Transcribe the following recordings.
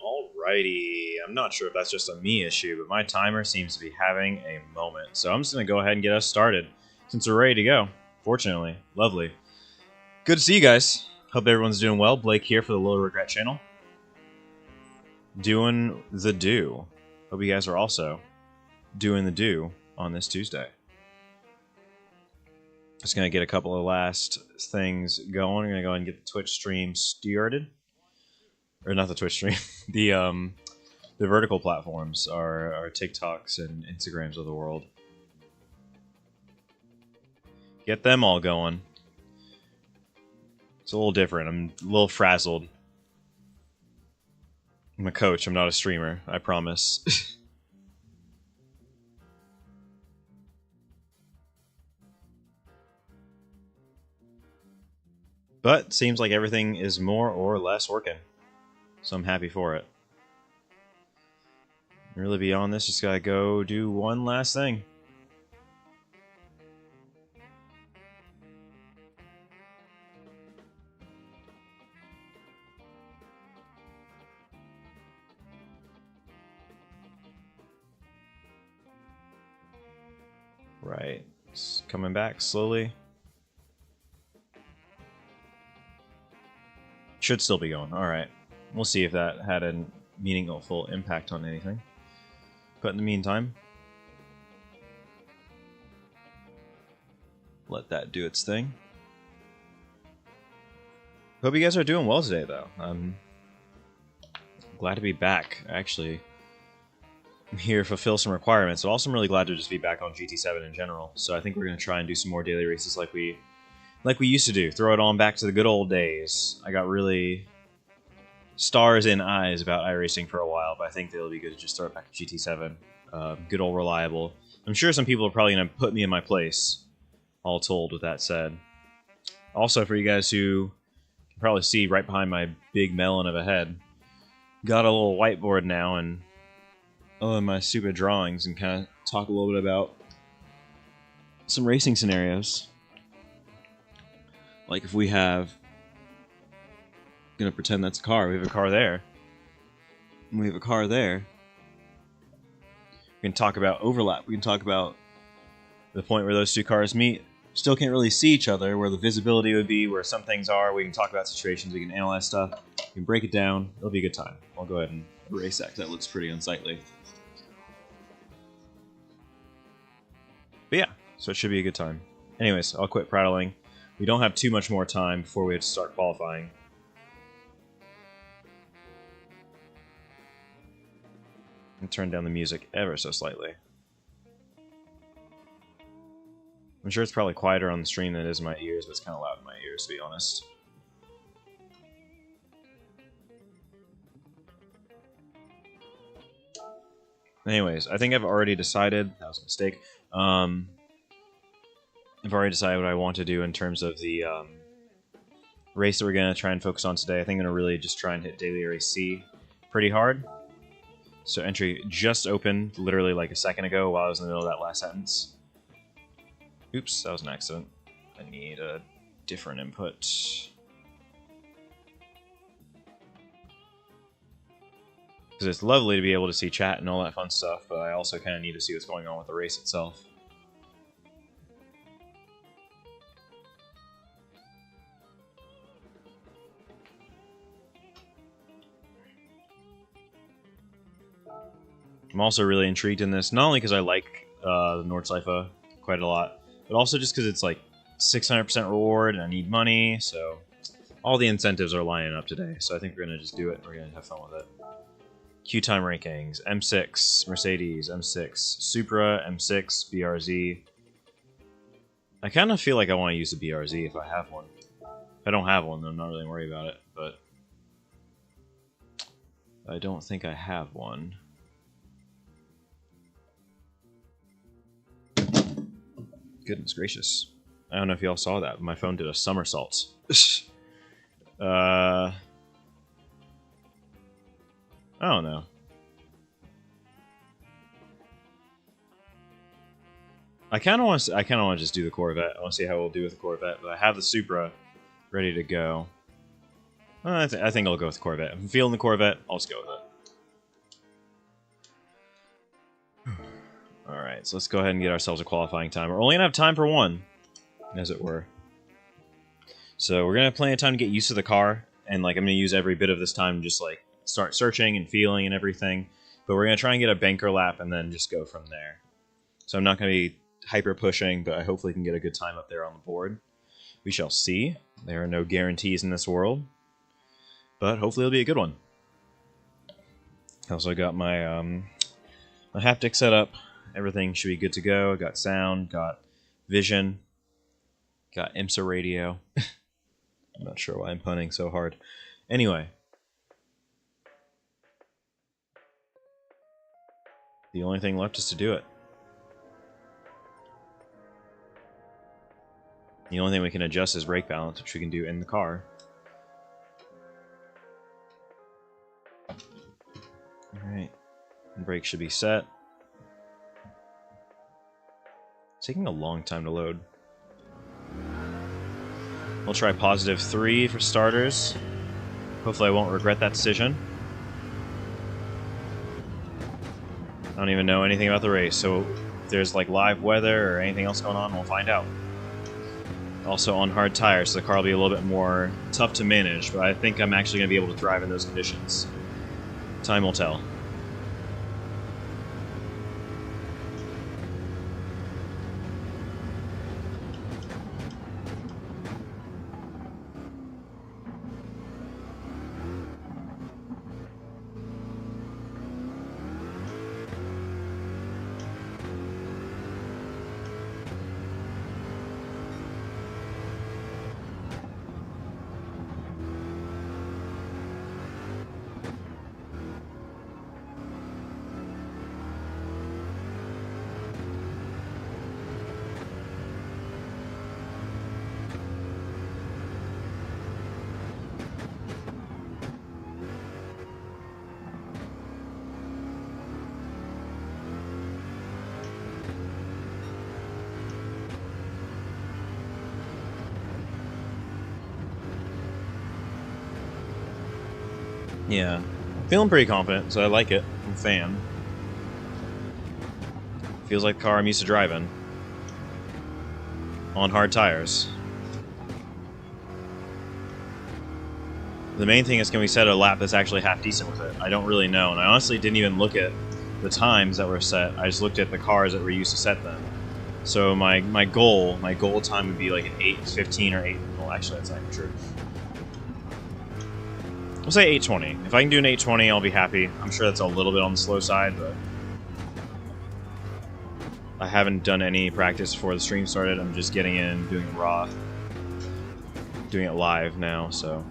Alrighty, I'm not sure if that's just a me issue, but my timer seems to be having a moment. So I'm just going to go ahead and get us started, since we're ready to go. Fortunately. Lovely. Good to see you guys. Hope everyone's doing well. Blake here for the Low Regret channel. Doing the do. Hope you guys are also doing the do on this Tuesday. Just going to get a couple of last things going. I'm going to go ahead and get the Twitch stream started. Or not the Twitch stream. The vertical platforms are our TikToks and Instagrams of the world. Get them all going. It's a little different. I'm a little frazzled. I'm a coach. I'm not a streamer. I promise. But seems like everything is more or less working. So I'm happy for it. Really beyond this, just gotta go do one last thing. Right. It's coming back slowly. Should still be going. Alright. We'll see if that had a meaningful impact on anything. But in the meantime, let that do its thing. Hope you guys are doing well today, though. I'm glad to be back, actually. I'm here to fulfill some requirements, but also I'm really glad to just be back on GT7 in general. So I think we're going to try and do some more daily races like we used to do. Throw it on back to the good old days. I got really stars in eyes about iRacing for a while, but I think it'll be good to just throw it back to GT7. Good old reliable. I'm sure some people are probably going to put me in my place, all told, with that said. Also, for you guys who can probably see right behind my big melon of a head, got a little whiteboard now and my stupid drawings and kind of talk a little bit about some racing scenarios. Like if we have... Gonna pretend that's a car. We have a car there. And we have a car there. We can talk about overlap. We can talk about the point where those two cars meet. Still can't really see each other, where the visibility would be, where some things are. We can talk about situations. We can analyze stuff. We can break it down. It'll be a good time. I'll go ahead and erase that, 'cause that looks pretty unsightly. But yeah, so it should be a good time. Anyways, I'll quit prattling. We don't have too much more time before we have to start qualifying. And turn down the music ever so slightly. I'm sure it's probably quieter on the stream than it is in my ears, but it's kind of loud in my ears, to be honest. Anyways, I think I've already decided... That was a mistake. I've already decided what I want to do in terms of the race that we're going to try and focus on today. I think I'm going to really just try and hit Daily Race C pretty hard. So entry just opened, literally like a second ago while I was in the middle of that last sentence. Oops, that was an accident. I need a different input. Because it's lovely to be able to see chat and all that fun stuff, but I also kind of need to see what's going on with the race itself. I'm also really intrigued in this, not only because I like the Nordschleife quite a lot, but also just because it's like 600% reward and I need money, so all the incentives are lining up today. So I think we're going to just do it and we're going to have fun with it. Q time rankings, M6, Mercedes, M6, Supra, M6, BRZ. I kind of feel like I want to use the BRZ if I have one. If I don't have one, then I'm not really worried about it, but I don't think I have one. Goodness gracious. I don't know if y'all saw that, but my phone did a somersault. I don't know. I kind of want to just do the Corvette. I want to see how we'll do with the Corvette, but I have the Supra ready to go. I think I'll go with the Corvette. If I'm feeling the Corvette, I'll just go with it. Alright, so let's go ahead and get ourselves a qualifying time. We're only going to have time for one, as it were. So we're going to have plenty of time to get used to the car, and like I'm going to use every bit of this time to just like start searching and feeling and everything. But we're going to try and get a banker lap and then just go from there. So I'm not going to be hyper pushing, but I hopefully can get a good time up there on the board. We shall see. There are no guarantees in this world, but hopefully it'll be a good one. I also got my my haptic set up. Everything should be good to go. Got sound, got vision, got IMSA radio. I'm not sure why I'm punning so hard. Anyway. The only thing left is to do it. The only thing we can adjust is brake balance, which we can do in the car. Alright. Brake should be set. It's taking a long time to load. We'll try +3 for starters. Hopefully I won't regret that decision. I don't even know anything about the race, so if there's like live weather or anything else going on, we'll find out. Also on hard tires, so the car will be a little bit more tough to manage, but I think I'm actually going to be able to thrive in those conditions. Time will tell. Yeah, feeling pretty confident, so I like it. I'm a fan. Feels like the car I'm used to driving. On hard tires. The main thing is, can we set a lap that's actually half decent with it? I don't really know, and I honestly didn't even look at the times that were set. I just looked at the cars that were used to set them. So my goal time would be like an 8:15 or 8. Well, actually, that's not true. We'll say 8:20. If I can do an 8:20, I'll be happy. I'm sure that's a little bit on the slow side, but I haven't done any practice before the stream started. I'm just getting in, doing it raw, doing it live now, so.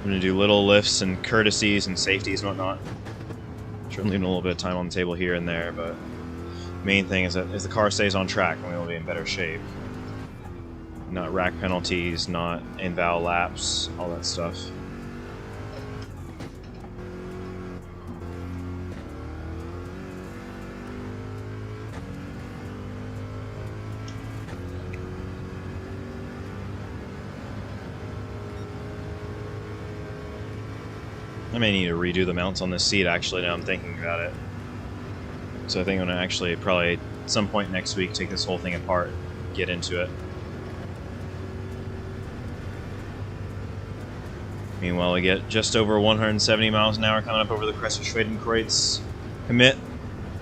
I'm going to do little lifts and courtesies and safeties and whatnot. Sure, leaving a little bit of time on the table here and there, but main thing is that if the car stays on track, we will be in better shape. Not rack penalties, not invalid laps, all that stuff. I may need to redo the mounts on this seat, actually, now I'm thinking about it. So I think I'm going to actually probably, at some point next week, take this whole thing apart, get into it. Meanwhile, we get just over 170 miles an hour coming up over the crest of Schwedenkreuz. Commit.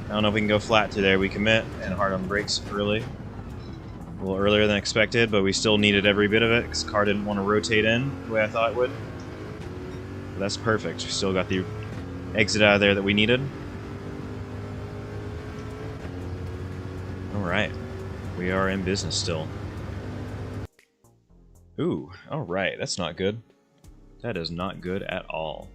I don't know if we can go flat today. We commit, and hard on brakes early. A little earlier than expected, but we still needed every bit of it, because the car didn't want to rotate in the way I thought it would. But that's perfect. We still got the exit out of there that we needed. Alright. We are in business still. Ooh, alright. That's not good. That is not good at all.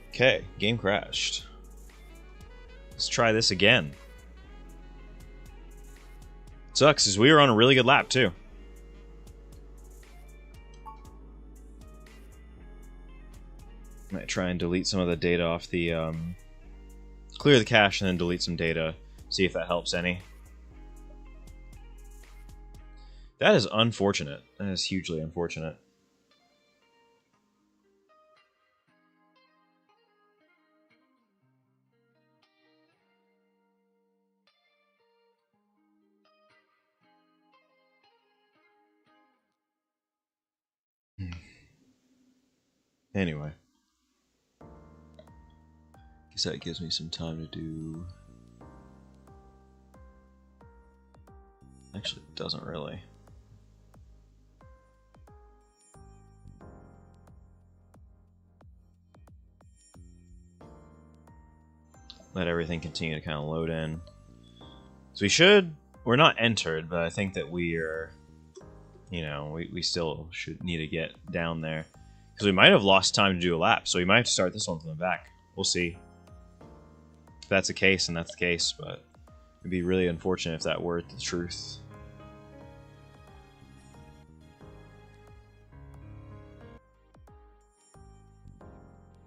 Okay, game crashed. Let's try this again. Sucks, because we were on a really good lap, too. Might try and delete some of the data off the clear the cache and then delete some data. See if that helps any. That is unfortunate. That is hugely unfortunate. Anyway. Guess that gives me some time to do... Actually, it doesn't really. Let everything continue to kind of load in. So we're not entered, but I think that we are, you know, we still should need to get down there. Because we might have lost time to do a lap, so we might have to start this one from the back. We'll see. If that's the case, then that's the case, but it'd be really unfortunate if that were the truth.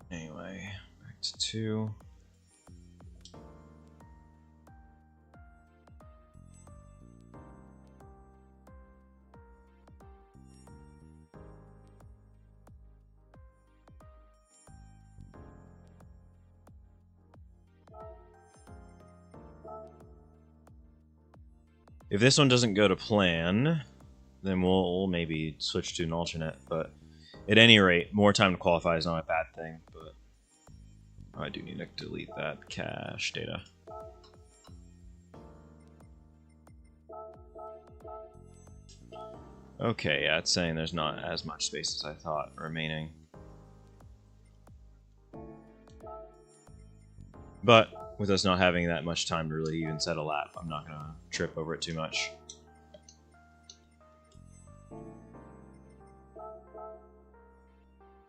Anyway, back to 2. If this one doesn't go to plan, then we'll maybe switch to an alternate, but at any rate, more time to qualify is not a bad thing, but I do need to delete that cache data. Okay, yeah, it's saying there's not as much space as I thought remaining. But with us not having that much time to really even set a lap, I'm not going to trip over it too much.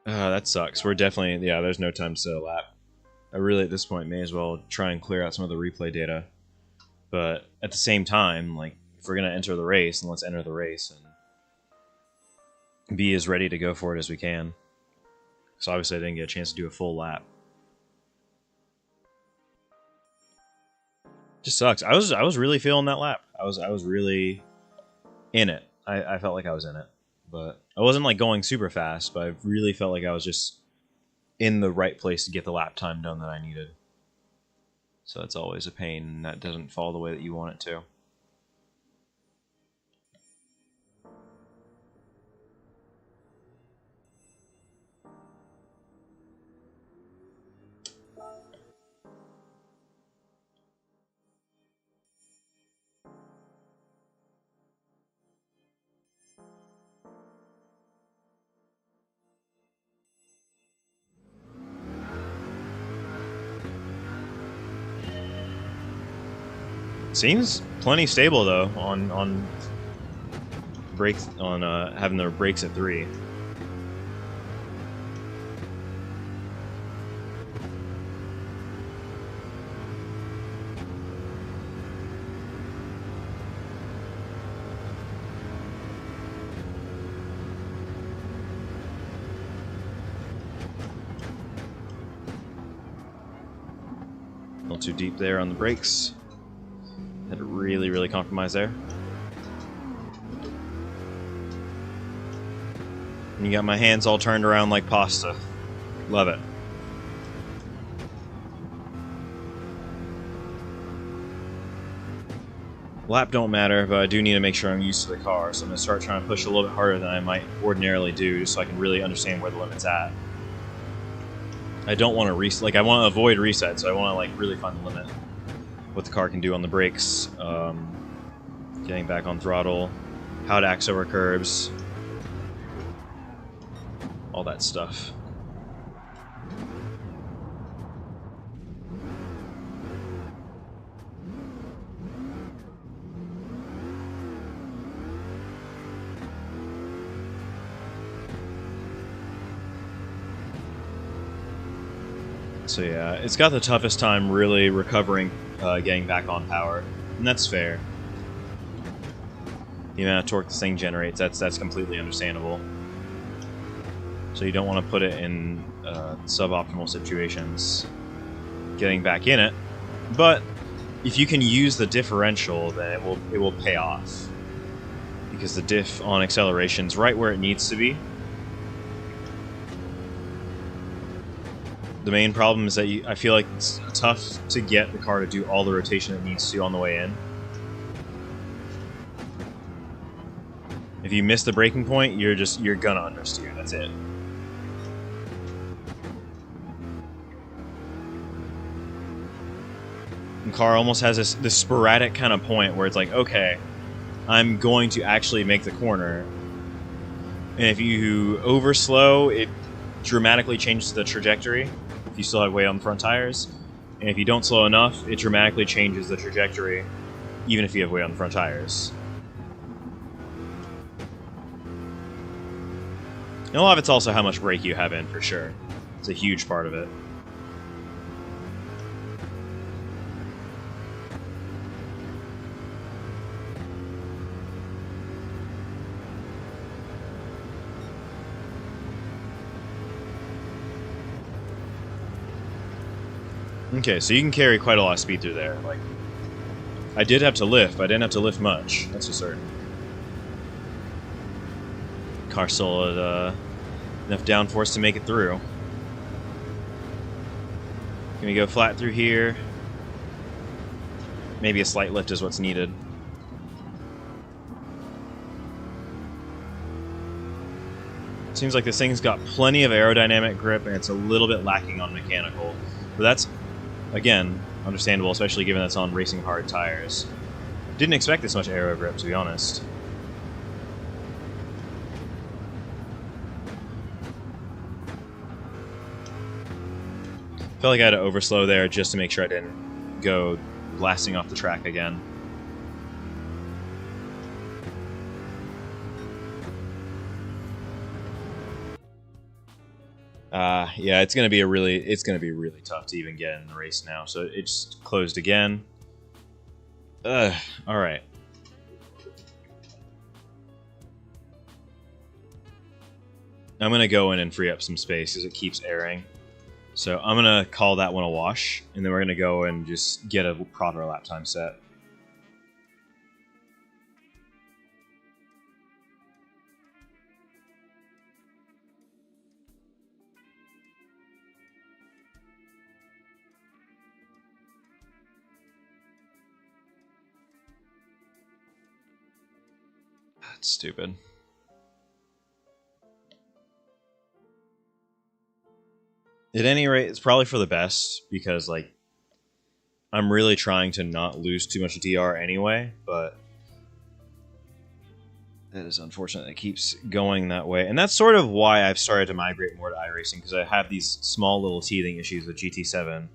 That sucks. We're definitely... Yeah, there's no time to set a lap. I really, at this point, may as well try and clear out some of the replay data. But at the same time, like, if we're going to enter the race, then let's enter the race and be as ready to go for it as we can. So obviously I didn't get a chance to do a full lap. Just sucks. I was really feeling that lap. I was really in it. I felt like I was in it. But I wasn't like going super fast, but I really felt like I was just in the right place to get the lap time done that I needed. So that's always a pain, and that doesn't fall the way that you want it to. Seems plenty stable though on brakes on having the brakes at 3. A little too deep there on the brakes. Had to really compromise there. And you got my hands all turned around like pasta. Love it. Lap don't matter, but I do need to make sure I'm used to the car, so I'm going to start trying to push a little bit harder than I might ordinarily do, just so I can really understand where the limit's at. I don't want to I want to avoid reset, so I want to like really find the limit. What the car can do on the brakes, getting back on throttle, how to axe over curbs, all that stuff. So yeah, it's got the toughest time really recovering, getting back on power, and that's fair. The amount of torque this thing generates, that's completely understandable. So you don't want to put it in suboptimal situations. Getting back in it But if you can use the differential, then it will pay off, because the diff on acceleration's right where it needs to be. The main problem is that I feel like it's tough to get the car to do all the rotation it needs to on the way in. If you miss the braking point, you're gonna understeer. That's it. And car almost has this sporadic kind of point where it's like, okay, I'm going to actually make the corner. And if you overslow, it dramatically changes the trajectory if you still have weight on the front tires. And if you don't slow enough, it dramatically changes the trajectory even if you have weight on the front tires. And a lot of it's also how much brake you have in, for sure. It's a huge part of it. Okay, so you can carry quite a lot of speed through there. Like, I did have to lift, but I didn't have to lift much. That's for certain. Car still had enough downforce to make it through. Can we go flat through here? Maybe a slight lift is what's needed. Seems like this thing's got plenty of aerodynamic grip, and it's a little bit lacking on mechanical. But that's, again, understandable, especially given that it's on racing hard tires. Didn't expect this much aero grip, to be honest. Felt like I had to overslow there just to make sure I didn't go blasting off the track again. Yeah, it's gonna be really tough to even get in the race now. So it's closed again. All right. I'm gonna go in and free up some space because it keeps airing. So I'm gonna call that one a wash, and then we're gonna go and just get a proper lap time set. That's stupid. At any rate, it's probably for the best, because, like, I'm really trying to not lose too much DR anyway, but that is unfortunate. It keeps going that way. And that's sort of why I've started to migrate more to iRacing, because I have these small little teething issues with GT7.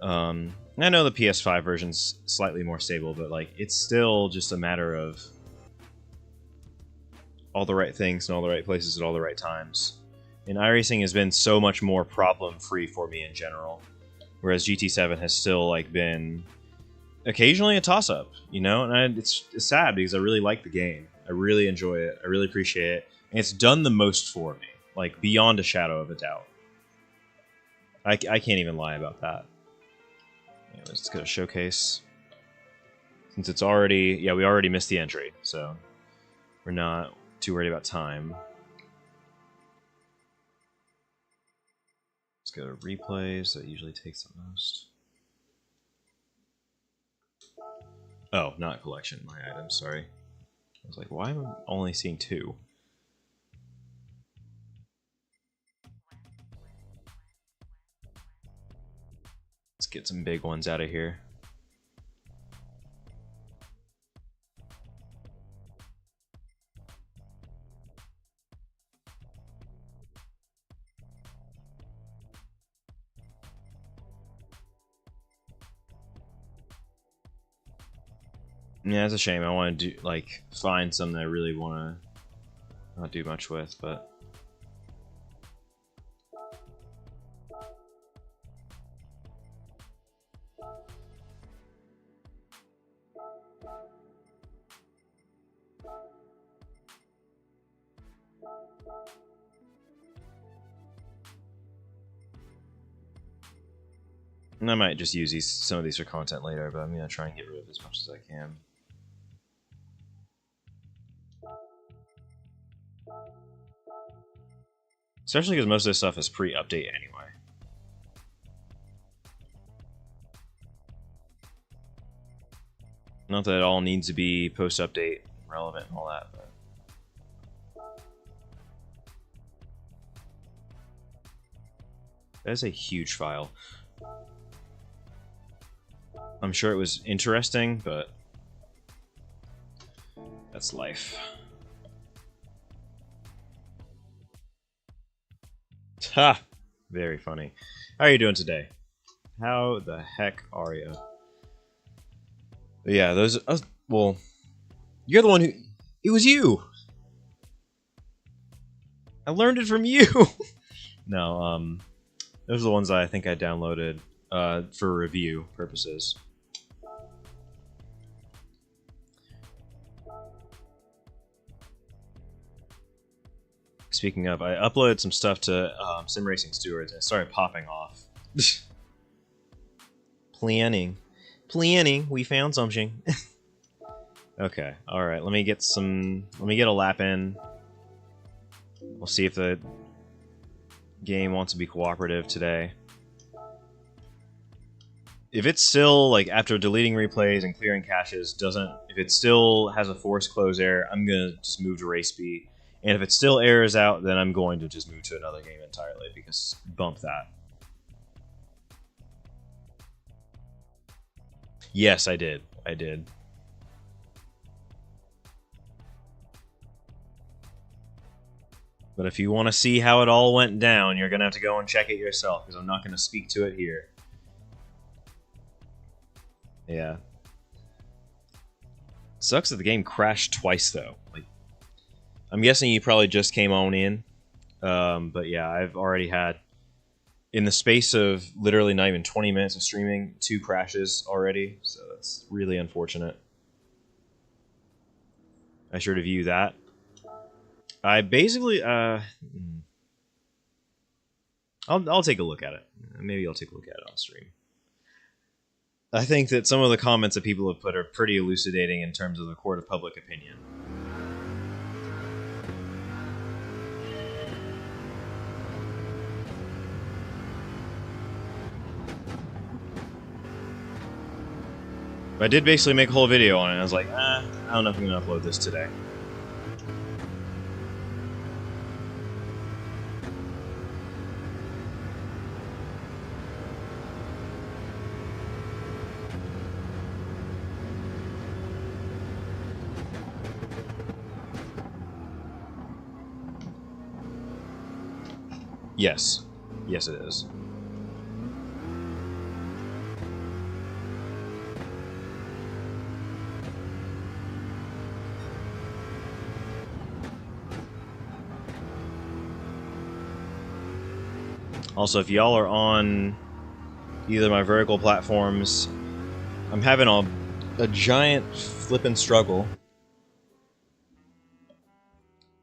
And I know the PS5 version's slightly more stable, but, like, it's still just a matter of all the right things in all the right places at all the right times. And iRacing has been so much more problem-free for me in general, whereas GT7 has still, like, been occasionally a toss-up, you know? And it's sad because I really like the game. I really enjoy it. I really appreciate it. And it's done the most for me, like, beyond a shadow of a doubt. I can't even lie about that. Yeah, let's go to showcase. Since it's already... Yeah, we already missed the entry, so we're not too worried about time. Let's go to replays. That usually takes the most. Oh, not collection. My items, sorry. I was like, why am I only seeing 2? Let's get some big ones out of here. Yeah, it's a shame. I want to do, like, find something I really want to not do much with, but... And I might just use some of these for content later, but I'm going to try and get rid of as much as I can. Especially because most of this stuff is pre-update anyway. Not that it all needs to be post-update relevant and all that, but... That is a huge file. I'm sure it was interesting, but... That's life. Ha! Very funny. How are you doing today? How the heck are you? Yeah, those... well, you're the one who... It was you! I learned it from you! No, those are the ones I think I downloaded for review purposes. Speaking of, I uploaded some stuff to Sim Racing Stewards and it started popping off. Planning. We found something. Okay, alright, let me get a lap in. We'll see if the game wants to be cooperative today. If it's still, like, after deleting replays and clearing caches, if it still has a forced close error, I'm gonna just move to race B. And if it still errors out, then I'm going to just move to another game entirely, because bump that. Yes, I did. I did. But if you want to see how it all went down, you're going to have to go and check it yourself, because I'm not going to speak to it here. Yeah. Sucks that the game crashed twice, though. Like, I'm guessing you probably just came on in. But yeah, I've already had, in the space of literally not even 20 minutes of streaming, 2 crashes already. So that's really unfortunate. I sure to view that. I basically, I'll take a look at it. Maybe I'll take a look at it on stream. I think that some of the comments that people have put are pretty elucidating in terms of the court of public opinion. But I did basically make a whole video on it, and I was like, I don't know if I'm going to upload this today. Yes. Yes, it is. Also, if y'all are on either my vertical platforms, I'm having a giant flippin' struggle.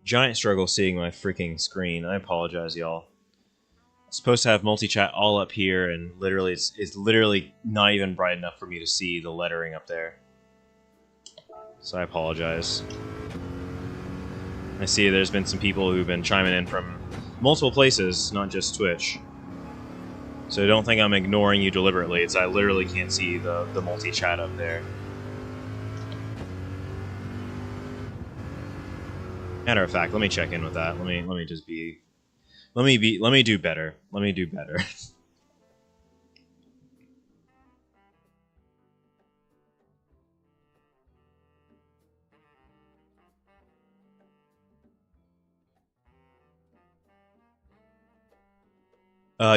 Giant struggle seeing my freaking screen. I apologize, y'all. It's supposed to have multi-chat all up here, and literally, it's literally not even bright enough for me to see the lettering up there. So I apologize. I see there's been some people who've been chiming in from multiple places, not just Twitch. So don't think I'm ignoring you deliberately. It's I literally can't see the multi-chat up there. Matter of fact, let me check in with that. Let me just be. Let me do better. Let me do better.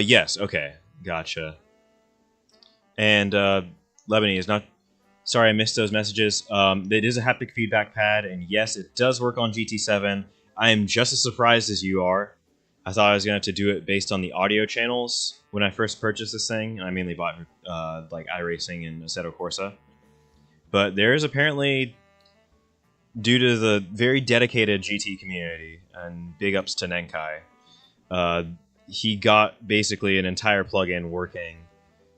Yes, okay. Gotcha. And, Lebanese, not... Sorry I missed those messages. It is a haptic feedback pad, and yes, it does work on GT7. I am just as surprised as you are. I thought I was going to have to do it based on the audio channels when I first purchased this thing. I mainly bought, like, iRacing and Assetto Corsa. But there is apparently, due to the very dedicated GT community, and big ups to Nenkai, he got basically an entire plugin working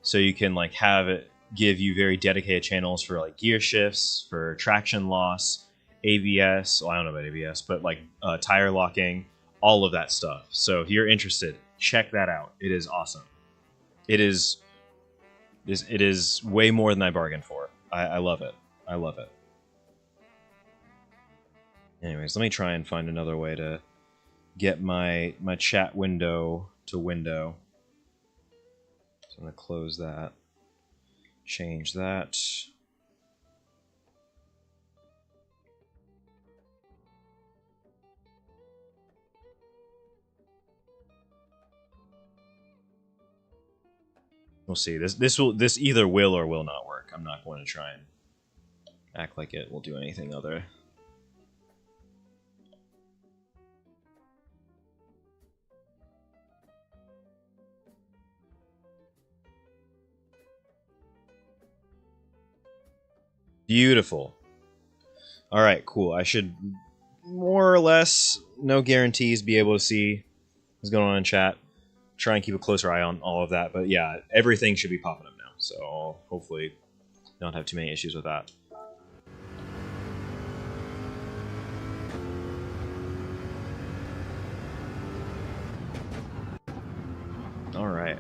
so you can like have it give you very dedicated channels for like gear shifts, for traction loss, ABS. Well, I don't know about ABS, but like tire locking, all of that stuff. So if you're interested, check that out. It is awesome. It is way more than I bargained for. I love it. I love it. Anyways, let me try and find another way to get my chat window to window. So I'm going to close that. Change that. We'll see. This either will or will not work. I'm not going to try and act like it will do anything other. Beautiful. All right, cool. I should more or less, no guarantees, be able to see what's going on in chat. Try and keep a closer eye on all of that. But yeah, everything should be popping up now. So I'll hopefully not have too many issues with that. All right.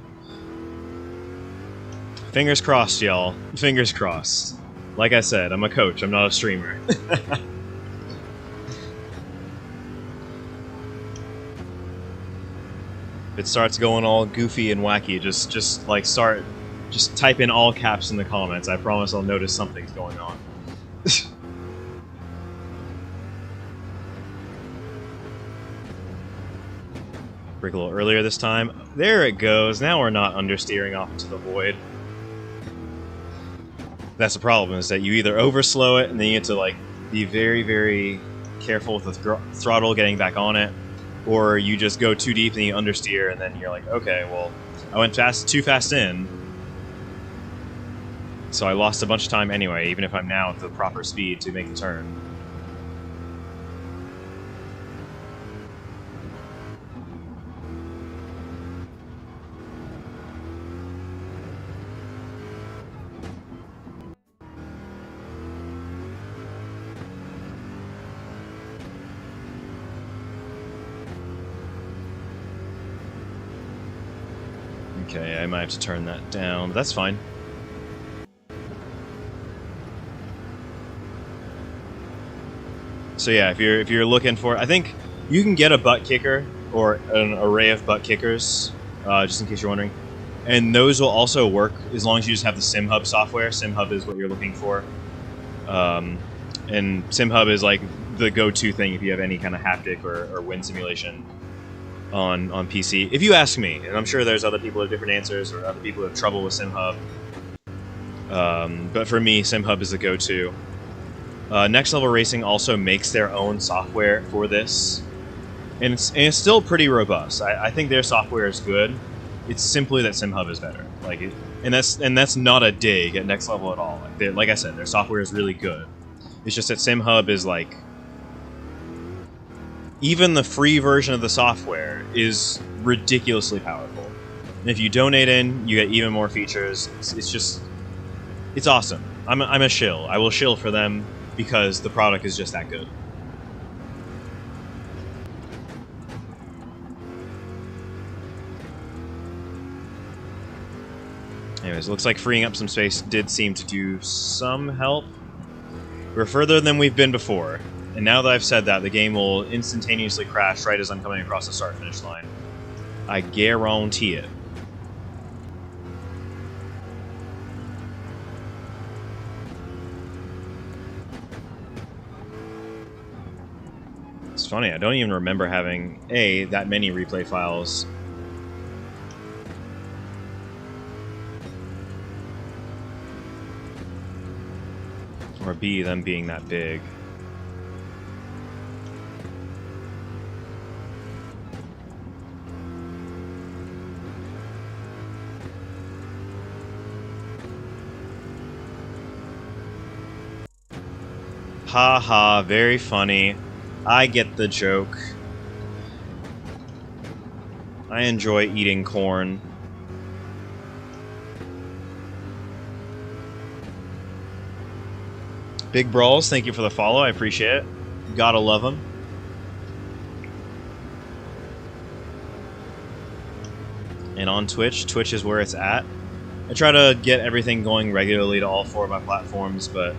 Fingers crossed, y'all. Fingers crossed. Like I said, I'm a coach. I'm not a streamer. If it starts going all goofy and wacky, just type in all caps in the comments. I promise I'll notice something's going on. Brake a little earlier this time. There it goes. Now we're not understeering off into the void. That's the problem, is that you either overslow it and then you have to like be very, very careful with the throttle getting back on it, or you just go too deep and you understeer and then you're like, okay, well, I went too fast in, so I lost a bunch of time anyway, even if I'm now at the proper speed to make the turn. Okay, I might have to turn that down, but that's fine. So yeah, if you're looking for, I think you can get a butt kicker or an array of butt kickers, just in case you're wondering, and those will also work as long as you just have the SimHub software. SimHub is what you're looking for, and SimHub is like the go-to thing if you have any kind of haptic or wind simulation on PC, if you ask me. And I'm sure there's other people who have different answers, or other people who have trouble with SimHub. But for me, SimHub is the go-to. Next Level Racing also makes their own software for this, and it's still pretty robust. I think their software is good. It's simply that SimHub is better. And that's not a dig at Next Level at all. Like I said, their software is really good. It's just that SimHub is like, even the free version of the software is ridiculously powerful. And if you donate in, you get even more features. It's awesome. I'm a shill. I will shill for them because the product is just that good. Anyways, it looks like freeing up some space did seem to do some help. We're further than we've been before. And now that I've said that, the game will instantaneously crash right as I'm coming across the start-finish line. I guarantee it. It's funny, I don't even remember having, A, that many replay files, or B, them being that big. Haha, very funny. I get the joke. I enjoy eating corn. Big Brawls, thank you for the follow. I appreciate it. Gotta love them. And on Twitch, Twitch is where it's at. I try to get everything going regularly to all 4 of my platforms, but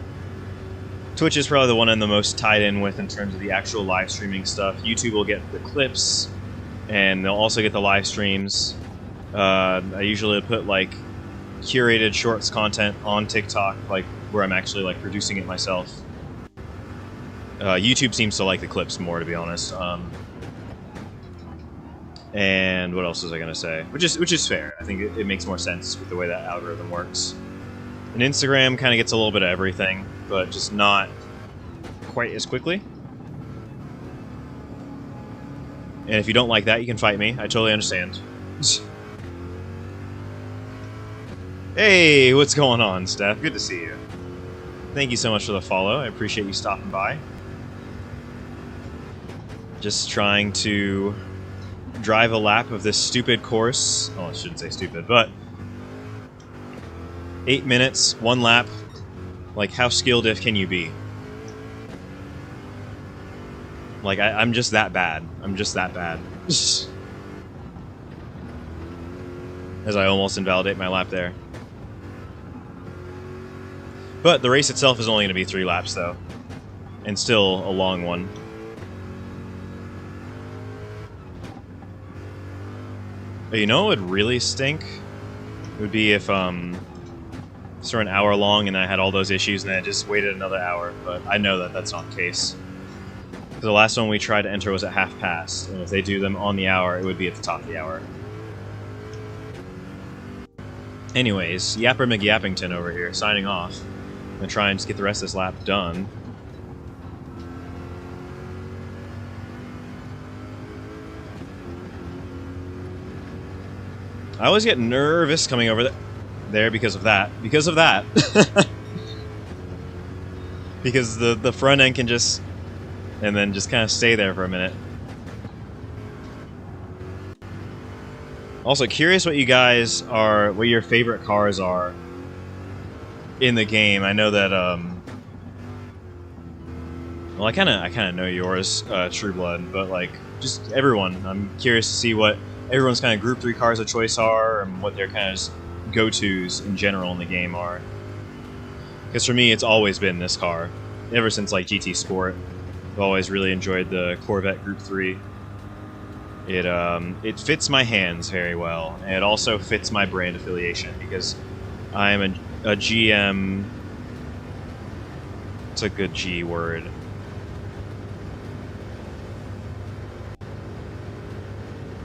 Twitch is probably the one I'm the most tied in with in terms of the actual live streaming stuff. YouTube will get the clips, and they'll also get the live streams. I usually put like curated shorts content on TikTok, like where I'm actually like producing it myself. YouTube seems to like the clips more, to be honest. And what else was I gonna say? Which is fair. I think it makes more sense with the way that algorithm works. And Instagram kind of gets a little bit of everything, but just not quite as quickly. And if you don't like that, you can fight me. I totally understand. Hey, what's going on, Steph? Good to see you. Thank you so much for the follow. I appreciate you stopping by. Just trying to drive a lap of this stupid course. Oh, I shouldn't say stupid, but 8 minutes, 1 lap. Like, how skilled if can you be? Like, I'm just that bad. I'm just that bad. As I almost invalidate my lap there. But the race itself is only going to be 3 laps, though. And still a long one. But you know what would really stink? It would be if, this were an hour long and I had all those issues and then I just waited another hour. But I know that that's not the case. The last one we tried to enter was at half past, and if they do them on the hour, it would be at the top of the hour. Anyways, Yapper McYappington over here, signing off. I'm gonna try and just get the rest of this lap done. I always get nervous coming over there because of that. Because of that. Because the front end can just... and then just kind of stay there for a minute. Also, curious what you guys are... what your favorite cars are in the game. I know that, well, I kind of know yours, True Blood, but, like, just everyone. I'm curious to see what everyone's kind of Group 3 cars of choice are, and what their kind of go-tos in general in the game are. Because for me, it's always been this car. Ever since, like, GT Sport. I've always really enjoyed the Corvette Group 3. It fits my hands very well, and it also fits my brand affiliation, because I am a GM... It's a good G word.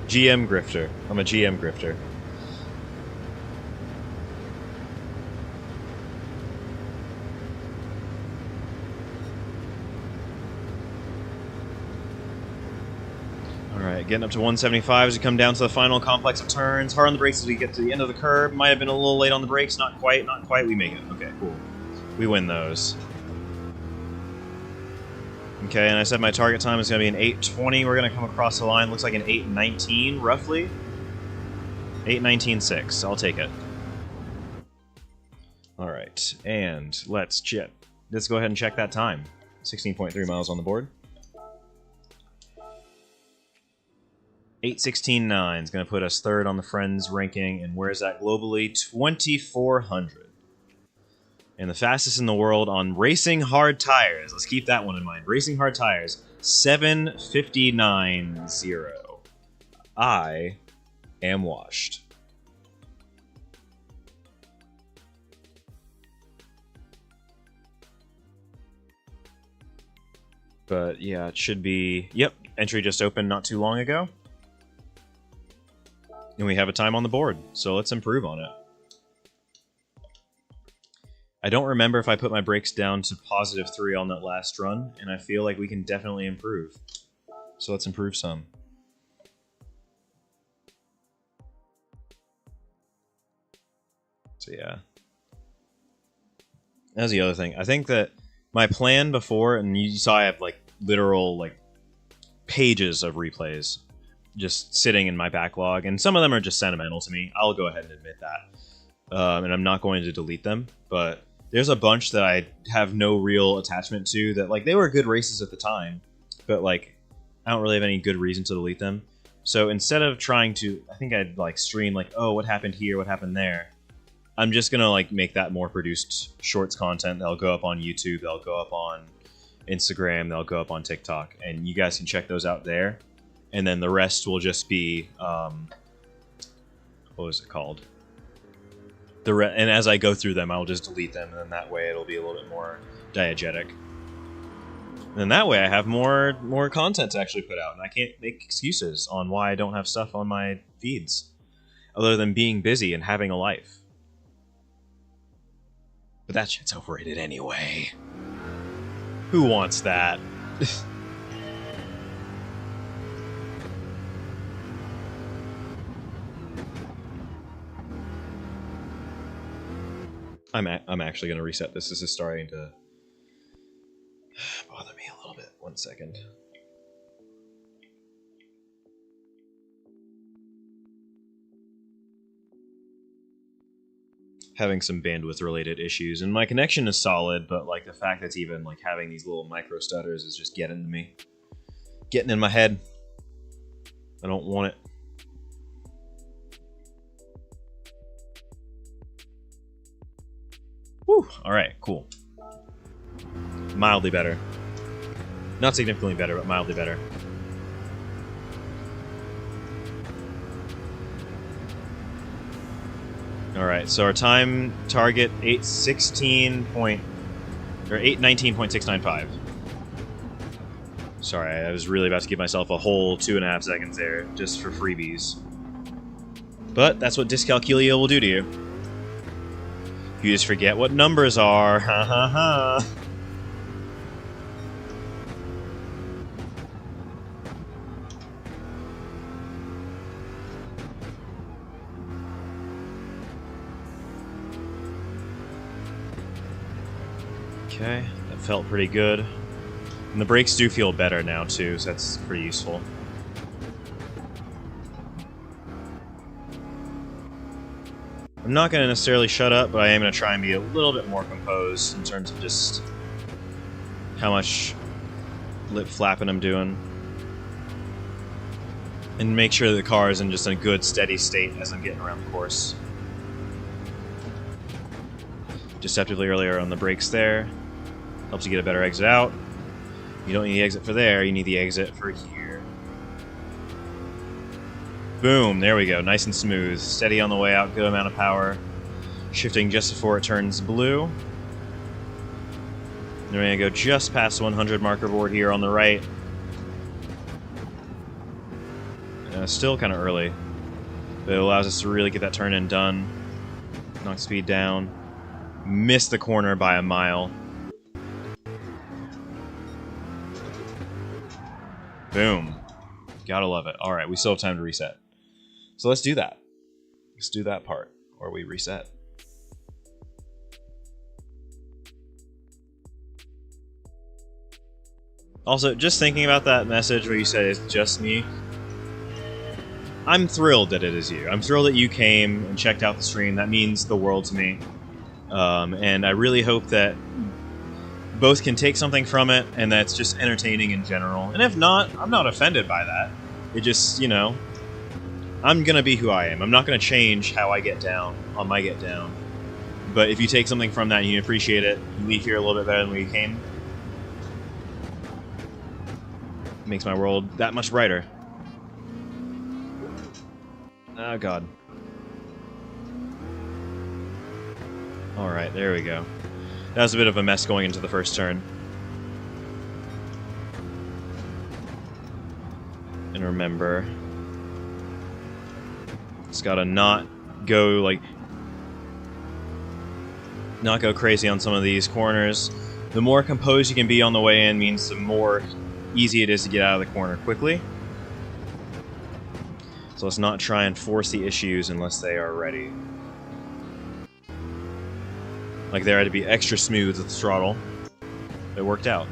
GM grifter. I'm a GM grifter. Alright, getting up to 175 as we come down to the final complex of turns. Hard on the brakes as we get to the end of the curb. Might have been a little late on the brakes. Not quite, not quite. We make it. Okay, cool. We win those. Okay, and I said my target time is going to be an 8:20. We're going to come across the line. Looks like an 8:19, roughly. 8:19.6. I'll take it. Alright, and let's go ahead and check that time. 16.3 miles on the board. 8:16.9 is going to put us third on the Friends ranking, and where's that globally? 2,400. And the fastest in the world on Racing Hard Tires. Let's keep that one in mind. Racing Hard Tires, 7:59.0. I am washed. But yeah, it should be... Yep, entry just opened not too long ago. And we have a time on the board, so let's improve on it. I don't remember if I put my brakes down to +3 on that last run, and I feel like we can definitely improve. So let's improve some. So yeah. That's the other thing. I think that my plan before, and you saw I have like literal like pages of replays just sitting in my backlog, and some of them are just sentimental to me. I'll go ahead and admit that. And I'm not going to delete them, but There's a bunch that I have no real attachment to that, like, they were good races at the time, but, like, I don't really have any good reason to delete them. So instead of trying to, I think I'd, like, stream, like, oh, what happened here, what happened there, I'm just gonna, like, make that more produced shorts content. They'll go up on YouTube, they'll go up on Instagram, they'll go up on TikTok, and you guys can check those out there. And then the rest will just be, what was it called? And as I go through them, I'll just delete them, and then that way it'll be a little bit more diegetic. And then that way I have more content to actually put out, and I can't make excuses on why I don't have stuff on my feeds, other than being busy and having a life. But that shit's overrated anyway. Who wants that? I'm actually going to reset this. This is starting to bother me a little bit. 1 second. Having some bandwidth related issues, and my connection is solid, but like the fact that it's even like having these little micro stutters is just getting to me. Getting in my head. I don't want it. Whew, alright, cool. Mildly better. Not significantly better, but mildly better. Alright, so our time target 819.695. Sorry, I was really about to give myself a whole 2.5 seconds there, just for freebies. But that's what dyscalculia will do to you. You just forget what numbers are. Ha ha ha. Okay, that felt pretty good. And the brakes do feel better now too, so that's pretty useful. I'm not going to necessarily shut up, but I am going to try and be a little bit more composed in terms of just how much lip flapping I'm doing. And make sure the car is in just a good, steady state as I'm getting around the course. Deceptively earlier on the brakes there. Helps you get a better exit out. You don't need the exit for there, you need the exit for here. Boom, there we go, nice and smooth. Steady on the way out, good amount of power. Shifting just before it turns blue. Then we're going to go just past the 100 marker board here on the right. Still kind of early, but it allows us to really get that turn in done. Knock speed down. Missed the corner by a mile. Boom. Gotta love it. Alright, we still have time to reset. So let's do that. Let's do that part, where we reset. Also, just thinking about that message where you said it's just me, I'm thrilled that it is you. I'm thrilled that you came and checked out the stream. That means the world to me. And I really hope that both can take something from it, and that's just entertaining in general. And if not, I'm not offended by that. It just, you know, I'm gonna be who I am. I'm not gonna change how I get down on my get down. But if you take something from that and you appreciate it, you leave here a little bit better than when you came. It makes my world that much brighter. Oh god. Alright, there we go. That was a bit of a mess going into the first turn. And remember, it's gotta not go, like, not go crazy on some of these corners. The more composed you can be on the way in means the more easy it is to get out of the corner quickly. So let's not try and force the issues unless they are ready. Like there had to be extra smooth with the throttle. It worked out.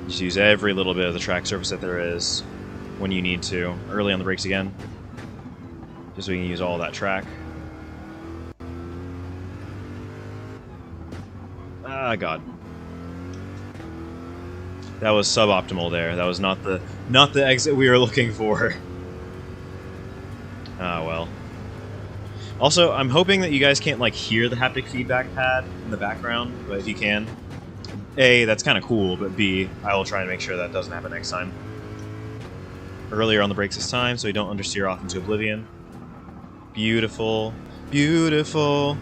Just use every little bit of the track surface that there is when you need to. Early on the brakes again. just so we can use all that track. Ah, God. That was suboptimal there. That was not the exit we were looking for. Ah, well. Also, I'm hoping that you guys can't, like, hear the haptic feedback pad in the background, but if you can, A, that's kind of cool, but B, I will try and make sure that doesn't happen next time. Earlier on the brakes this time, so we don't understeer off into oblivion. Beautiful. Beautiful.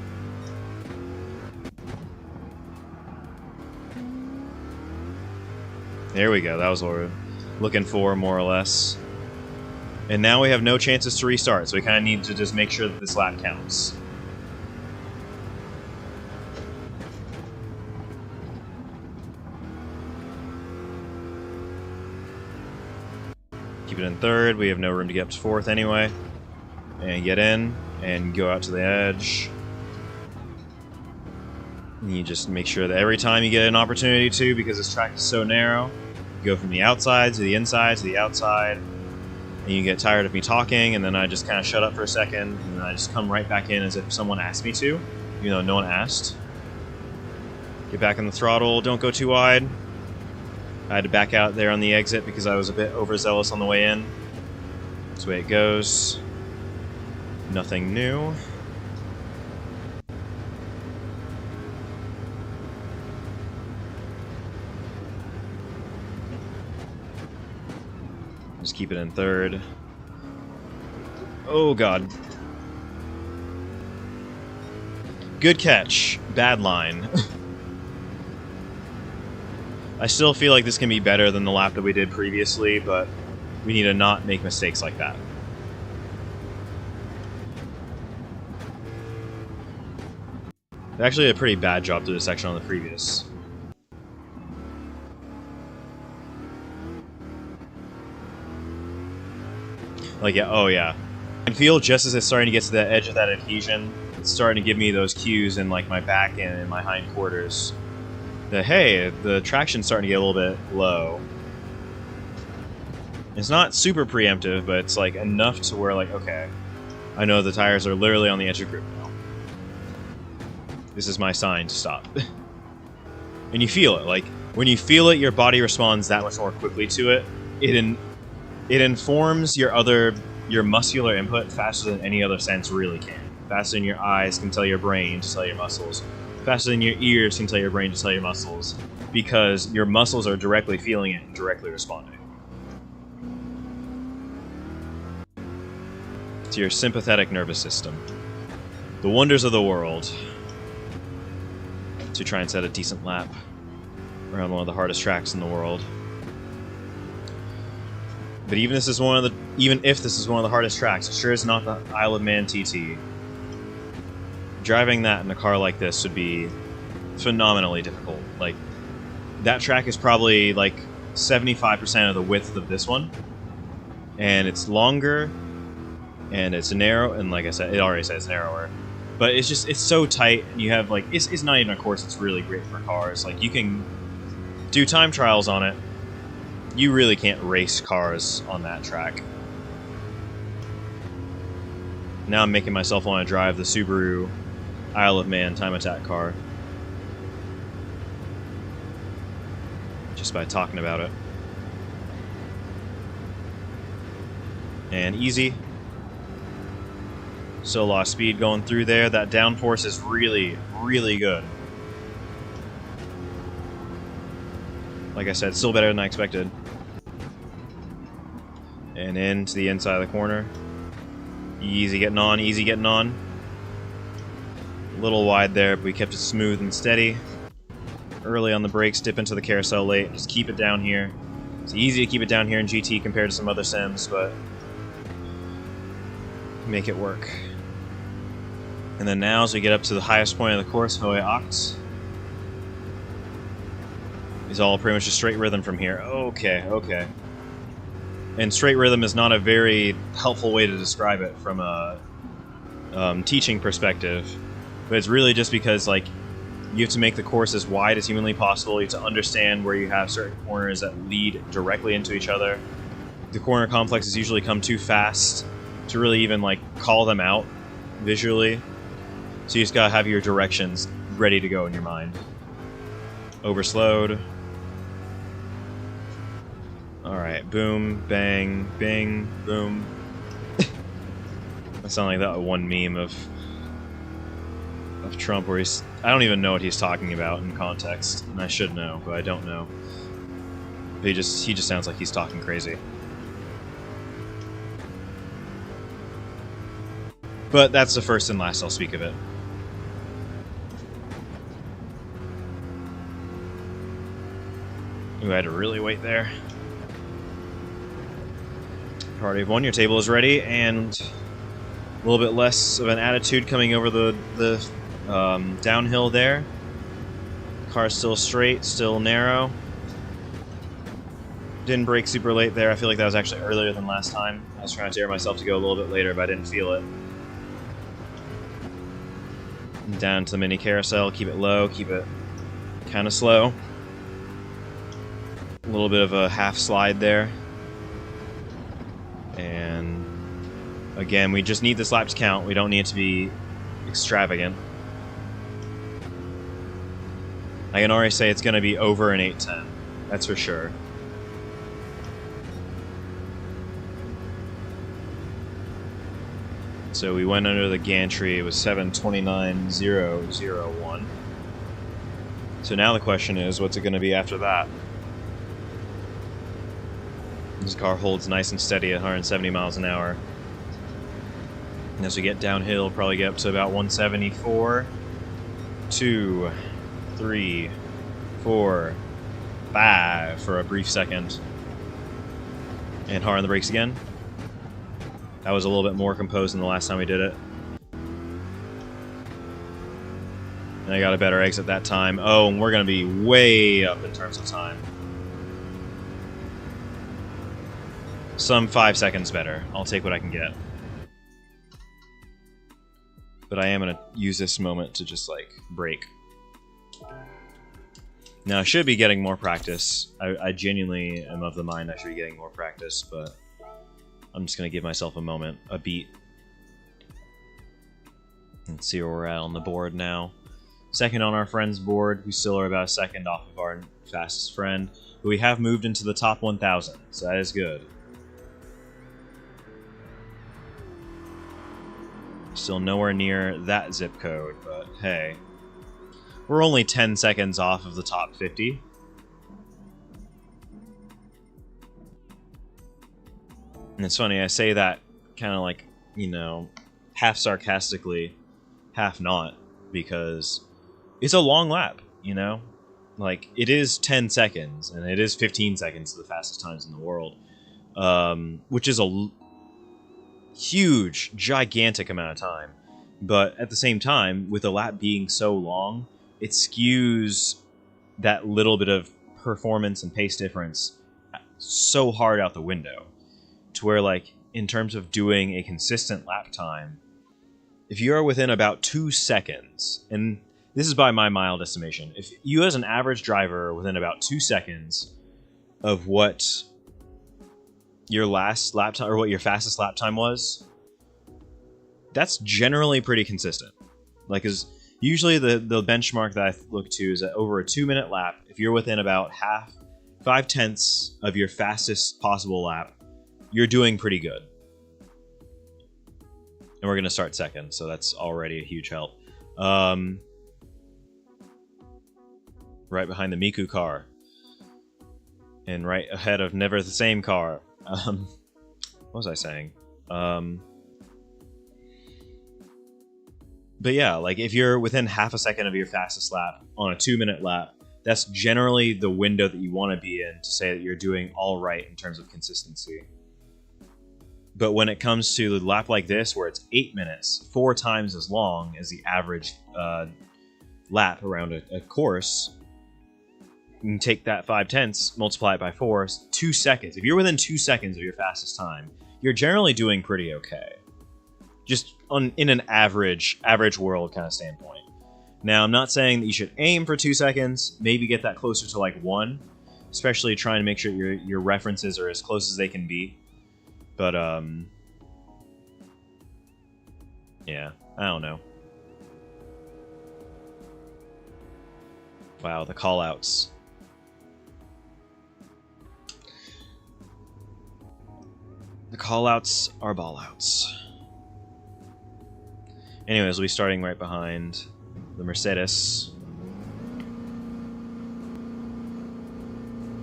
There we go. That was what we're looking for, more or less. And now we have no chances to restart, so we kind of need to just make sure that this lap counts. Keep it in third. We have no room to get up to fourth anyway. And get in and go out to the edge. And you just make sure that every time you get an opportunity to, because this track is so narrow, you go from the outside to the inside to the outside. And you get tired of me talking, and then I just kind of shut up for a second, and then I just come right back in as if someone asked me to, even though no one asked. Get back on the throttle, don't go too wide. I had to back out there on the exit because I was a bit overzealous on the way in. That's the way it goes. Nothing new. Just keep it in third. Oh, God. Good catch. Bad line. I still feel like this can be better than the lap that we did previously, but we need to not make mistakes like that. They actually did a pretty bad job through this section on the previous. Like, yeah, oh yeah. I can feel just as it's starting to get to the edge of that adhesion, it's starting to give me those cues in like my back and in my hindquarters. That, hey, the traction's starting to get a little bit low. It's not super preemptive, but it's like enough to where like, okay, I know the tires are literally on the edge of grip now. This is my sign to stop. And you feel it, like, when you feel it, your body responds that much more quickly to it. It informs your muscular input faster than any other sense really can. Faster than your eyes can tell your brain to tell your muscles. Faster than your ears can tell your brain to tell your muscles. Because your muscles are directly feeling it and directly responding. To your sympathetic nervous system. The wonders of the world. To try and set a decent lap around one of the hardest tracks in the world. But even if this is one of the hardest tracks, it sure is not the Isle of Man TT. Driving that in a car like this would be phenomenally difficult. Like, that track is probably like 75% of the width of this one, and it's longer, and it's narrow, and like I said, it already says narrower. But it's so tight, and you have like it's not even a course that's really great for cars. Like, you can do time trials on it. You really can't race cars on that track. Now I'm making myself want to drive the Subaru Isle of Man time attack car. Just by talking about it. And easy. So lost speed going through there. That downforce is really, really good. Like I said, still better than I expected. And into the inside of the corner. Easy getting on, easy getting on. A little wide there, but we kept it smooth and steady. Early on the brakes, dip into the carousel late. Just keep it down here. It's easy to keep it down here in GT compared to some other sims, but make it work. And then now, as we get up to the highest point of the course, Hoe Oct, is all pretty much just straight rhythm from here. Okay, okay. And straight rhythm is not a very helpful way to describe it from a teaching perspective, but it's really just because, like, you have to make the course as wide as humanly possible. You have to understand where you have certain corners that lead directly into each other. The corner complexes usually come too fast, to really even like call them out visually. So you just gotta have your directions ready to go in your mind. Overslowed. Alright, boom, bang, bing, boom. That sounded like that one meme of Trump where he's... I don't even know what he's talking about in context, and I should know, but I don't know. He just sounds like he's talking crazy. But that's the first and last I'll speak of it. Ooh, I had to really wait there. Party of one, your table is ready, and a little bit less of an attitude coming over the downhill there. Car's still straight, still narrow. Didn't brake super late there. I feel like that was actually earlier than last time. I was trying to dare myself to go a little bit later, but I didn't feel it. Down to the mini carousel, keep it low, keep it kind of slow. A little bit of a half slide there. And again, we just need this lap to count. We don't need it to be extravagant. I can already say it's going to be over an 8:10. That's for sure. So we went under the gantry. It was 7:29.001. So now the question is, what's it going to be after that? This car holds nice and steady at 170 miles an hour. And as we get downhill, probably get up to about 174. 2, 3, 4, 5 for a brief second. And hard on the brakes again. That was a little bit more composed than the last time we did it. And I got a better exit that time. Oh, and we're going to be way up in terms of time. Some 5 seconds better. I'll take what I can get. But I am going to use this moment to just, like, brake. Now, I should be getting more practice. I genuinely am of the mind I should be getting more practice, but I'm just going to give myself a moment, a beat. Let's see where we're at on the board now. Second on our friend's board. We still are about a second off of our fastest friend. But we have moved into the top 1,000, so that is good. Still nowhere near that zip code, but hey. We're only 10 seconds off of the top 50. And it's funny, I say that kind of like, you know, half sarcastically, half not, because it's a long lap, you know? Like, it is 10 seconds, and it is 15 seconds to the fastest times in the world, which is a huge, gigantic amount of time. But at the same time, with the lap being so long, it skews that little bit of performance and pace difference so hard out the window. To where, like, in terms of doing a consistent lap time, if you are within about 2 seconds, and this is by my mild estimation, if you as an average driver are within about 2 seconds of what your last lap time, or what your fastest lap time was, that's generally pretty consistent. Like, is usually the benchmark that I look to is that over a 2-minute lap, if you're within about 5/10 of your fastest possible lap, you're doing pretty good. And we're going to start second, so that's already a huge help. Right behind the Miku car. And right ahead of Never the Same car. What was I saying? But yeah, like if you're within half a second of your fastest lap on a 2-minute lap, that's generally the window that you want to be in to say that you're doing all right in terms of consistency. But when it comes to the lap like this, where it's 8 minutes, 4 times as long as the average lap around a course, you can take that 5/10, multiply it by 4, 2 seconds. If you're within 2 seconds of your fastest time, you're generally doing pretty okay. Just in an average world kind of standpoint. Now, I'm not saying that you should aim for 2 seconds, maybe get that closer to like 1, especially trying to make sure your references are as close as they can be. But Yeah, I don't know. Wow, the callouts. The callouts are ballouts. Anyways, we'll be starting right behind the Mercedes.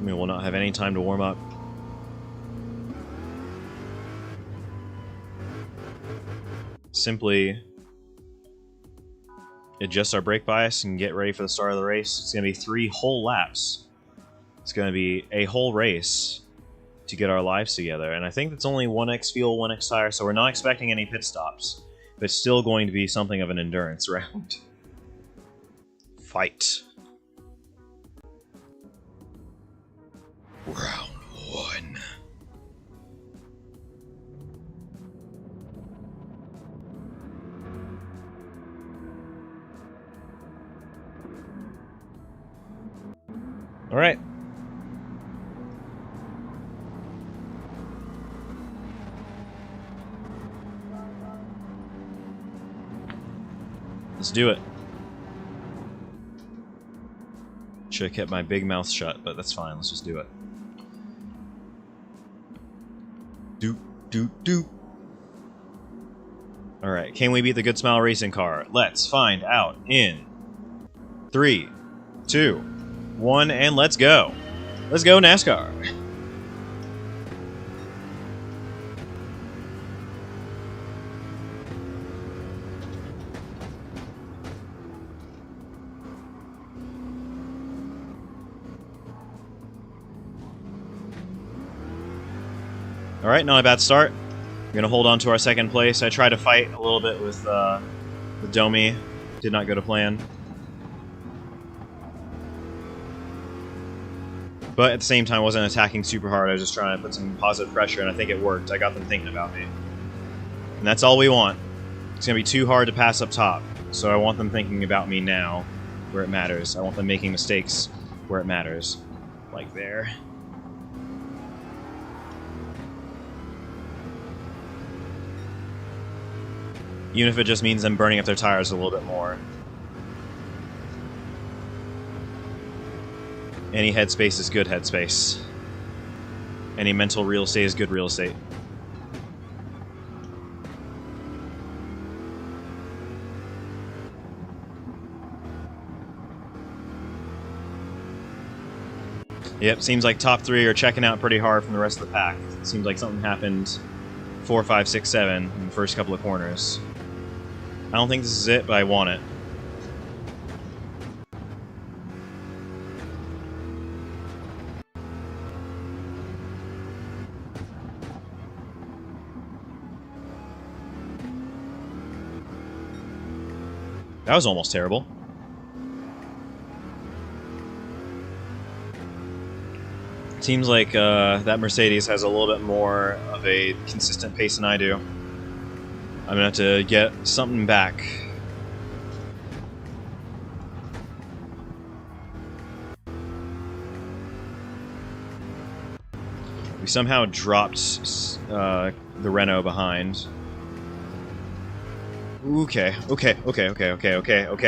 We will not have any time to warm up. Simply adjust our brake bias and get ready for the start of the race. It's going to be 3 whole laps. It's going to be a whole race to get our lives together. And I think it's only 1x fuel, 1x tire, so we're not expecting any pit stops. But it's still going to be something of an endurance round. Fight. Round 1. All right. Let's do it. Should have kept my big mouth shut, but that's fine. Let's just do it. Doop, doop, doop. Alright, can we beat the Good Smile racing car? Let's find out in 3, 2, 1, and let's go. Let's go, NASCAR. Alright, not a bad start. We're going to hold on to our second place. I tried to fight a little bit with Domi. Did not go to plan. But at the same time, I wasn't attacking super hard. I was just trying to put some positive pressure, and I think it worked. I got them thinking about me. And that's all we want. It's going to be too hard to pass up top. So I want them thinking about me now, where it matters. I want them making mistakes where it matters. Like there. Even if it just means them burning up their tires a little bit more. Any headspace is good headspace. Any mental real estate is good real estate. Yep, seems like top 3 are checking out pretty hard from the rest of the pack. Seems like something happened 4, 5, 6, 7 in the first couple of corners. I don't think this is it, but I want it. That was almost terrible. Seems like that Mercedes has a little bit more of a consistent pace than I do. I'm gonna have to get something back. We somehow dropped the Renault behind. Okay,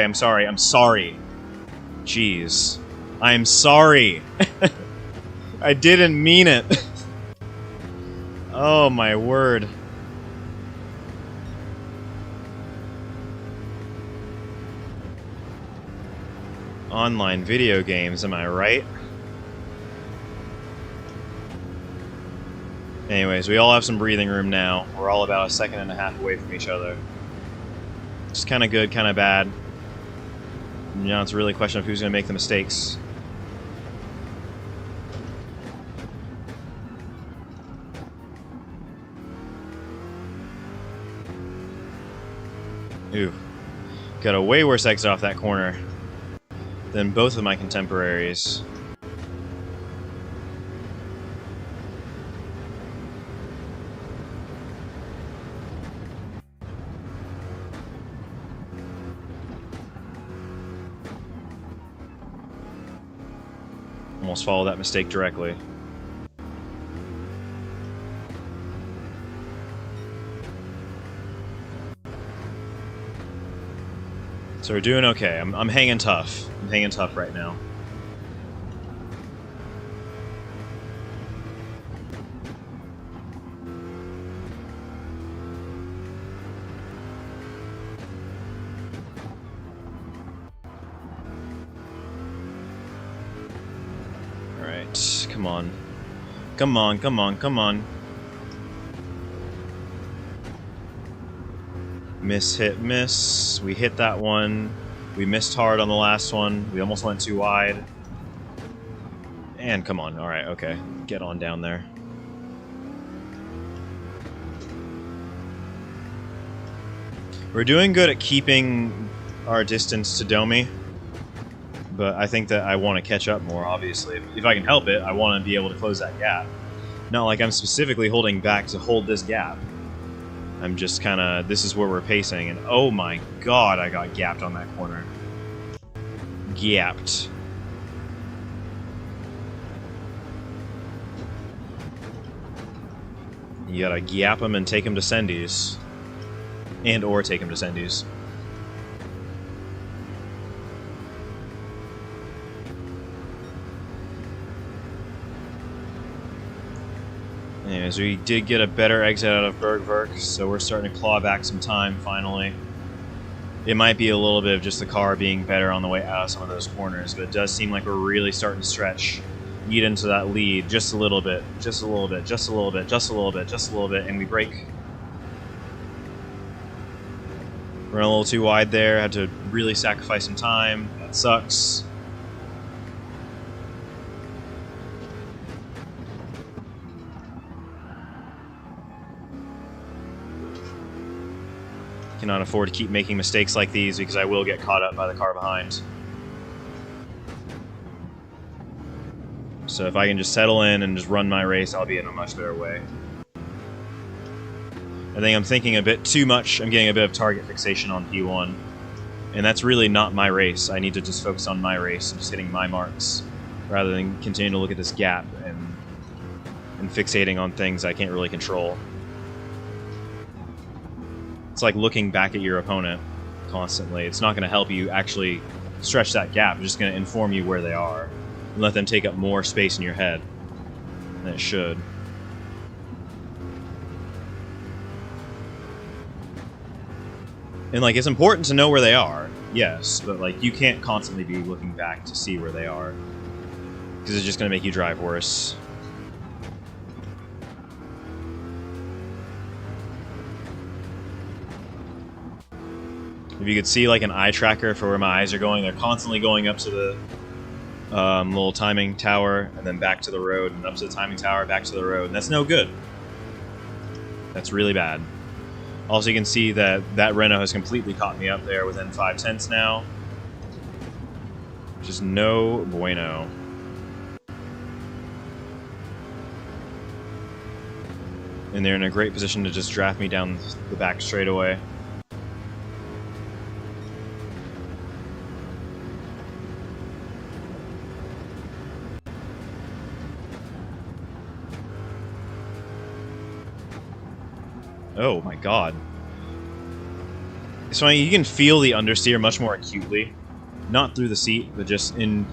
I'm sorry. Jeez. I'm sorry. I didn't mean it. Oh my word. Online video games, am I right? Anyways, we all have some breathing room now. We're all about 1.5 seconds away from each other. It's kind of good, kind of bad. You know, it's really a question of who's going to make the mistakes. Ooh. Got a way worse exit off that corner than both of my contemporaries. Almost followed that mistake directly. So we're doing okay. I'm hanging tough. I'm hanging tough right now. Alright, come on. Come on, come on, come on. Miss, hit, miss. We hit that one. We missed hard on the last one. We almost went too wide. And come on. Alright, okay. Get on down there. We're doing good at keeping our distance to Domi. But I think that I want to catch up more, obviously. If I can help it, I want to be able to close that gap. Not like I'm specifically holding back to hold this gap. I'm just kind of... This is where we're pacing, and oh my god, I got gapped on that corner. Gapped. You gotta gap him and take him to Sendies. And or take him to Sendies. Anyways, we did get a better exit out of Bergwerk, so we're starting to claw back some time, finally. It might be a little bit of just the car being better on the way out of some of those corners, but it does seem like we're really starting to stretch, get into that lead just a little bit, just a little bit, just a little bit, just a little bit, just a little bit, and we break. Run a little too wide there, had to really sacrifice some time. That sucks. Cannot afford to keep making mistakes like these because I will get caught up by the car behind. So if I can just settle in and just run my race, I'll be in a much better way. I think I'm thinking a bit too much. I'm getting a bit of target fixation on P1. And that's really not my race. I need to just focus on my race and just hitting my marks, rather than continue to look at this gap and fixating on things I can't really control. It's like looking back at your opponent constantly. It's not going to help you actually stretch that gap. It's just going to inform you where they are and let them take up more space in your head than it should. And, like, it's important to know where they are, yes, but, like, you can't constantly be looking back to see where they are, because it's just going to make you drive worse. If you could see like an eye tracker for where my eyes are going, they're constantly going up to the little timing tower and then back to the road and up to the timing tower, back to the road. And that's no good. That's really bad. Also, you can see that that Renault has completely caught me up there within 5/10 now. Which is no bueno. And they're in a great position to just draft me down the back straightaway. Oh my god. So you can feel the understeer much more acutely. Not through the seat, but just in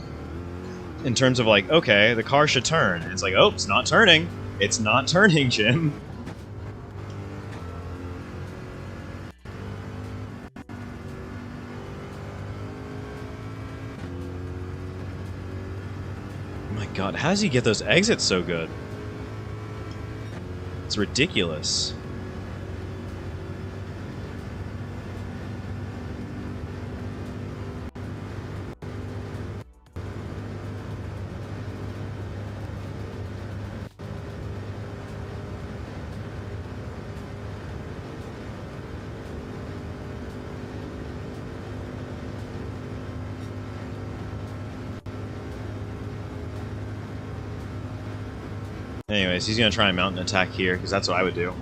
terms of like, okay, the car should turn. And it's like, oh, it's not turning. It's not turning, Jim. Oh my god, how does he get those exits so good? It's ridiculous. Anyways, he's going to try and mount an attack here, because that's what I would do.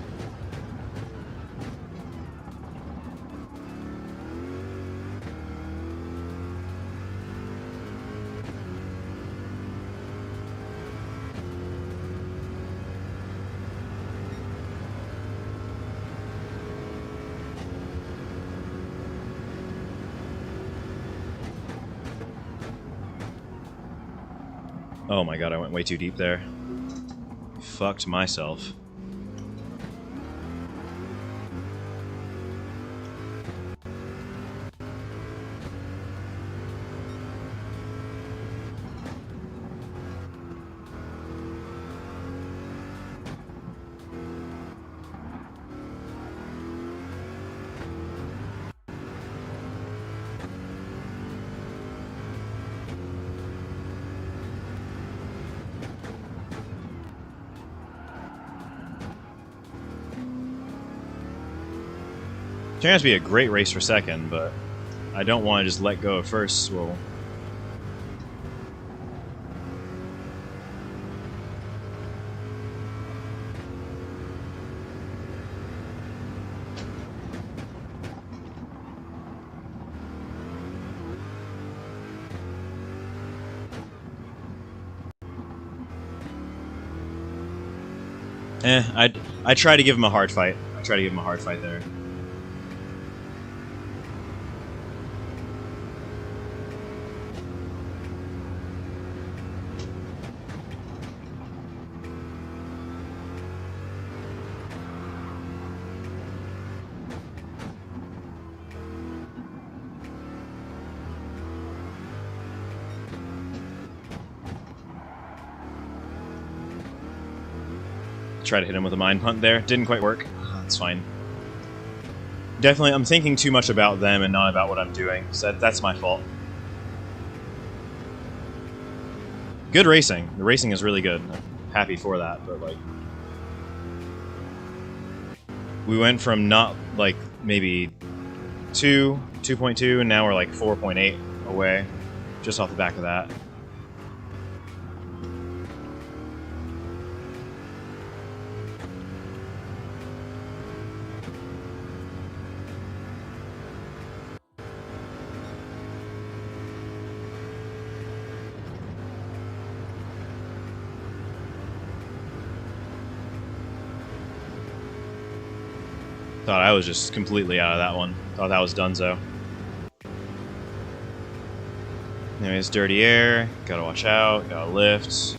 Oh my god, I went way too deep there. Fucked myself. Turned out to be a great race for second, but I don't want to just let go of first. Well, I try to give him a hard fight. I try to give him a hard fight there. Try to hit him with a mine punt there. Didn't quite work. That's fine. Definitely, I'm thinking too much about them and not about what I'm doing. So that's my fault. Good racing. The racing is really good. I'm happy for that, but like... we went from not, like, maybe 2.2, and now we're like 4.8 away. Just off the back of that. Thought I was just completely out of that one. Thought that was donezo. Anyways, dirty air. Gotta watch out. Gotta lift.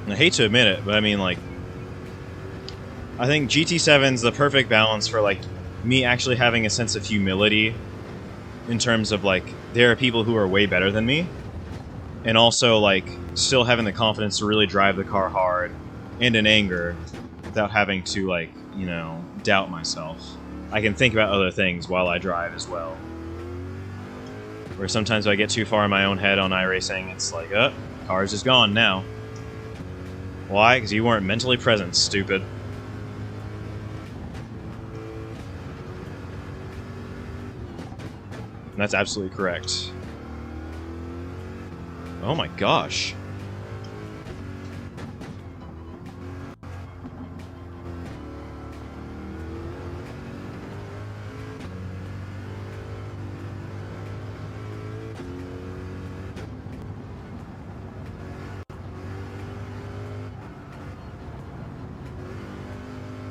I hate to admit it, but I mean, like, I think GT7's the perfect balance for, like, me actually having a sense of humility in terms of, like, there are people who are way better than me, and also, like, still having the confidence to really drive the car hard and in anger without having to, like, you know, doubt myself. I can think about other things while I drive as well. Where sometimes if I get too far in my own head on iRacing, it's like, oh, car's just gone now. Why? Because you weren't mentally present, stupid. And that's absolutely correct. Oh my gosh.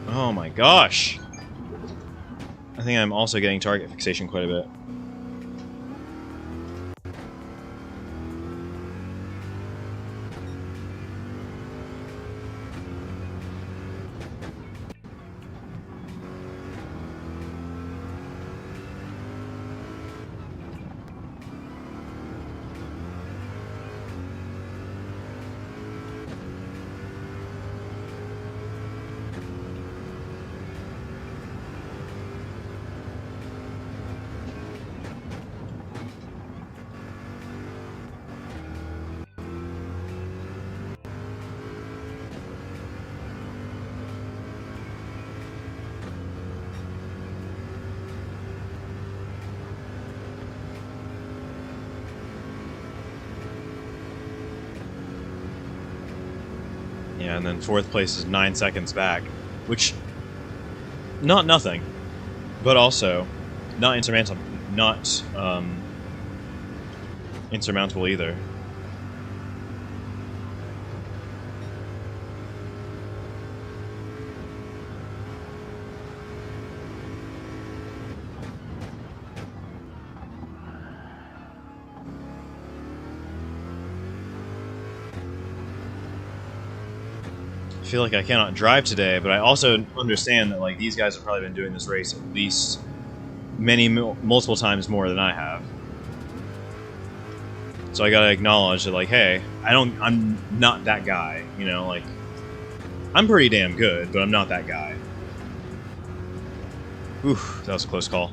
Oh my gosh. I think I'm also getting target fixation quite a bit. Yeah, and then fourth place is 9 seconds back, which, not nothing, but also not insurmountable, not insurmountable either. feel like I cannot drive today, but I also understand that like these guys have probably been doing this race at least multiple times more than I have. So I gotta acknowledge that, like, hey, I'm not that guy, you know, like, I'm pretty damn good, but I'm not that guy. Oof, that was a close call.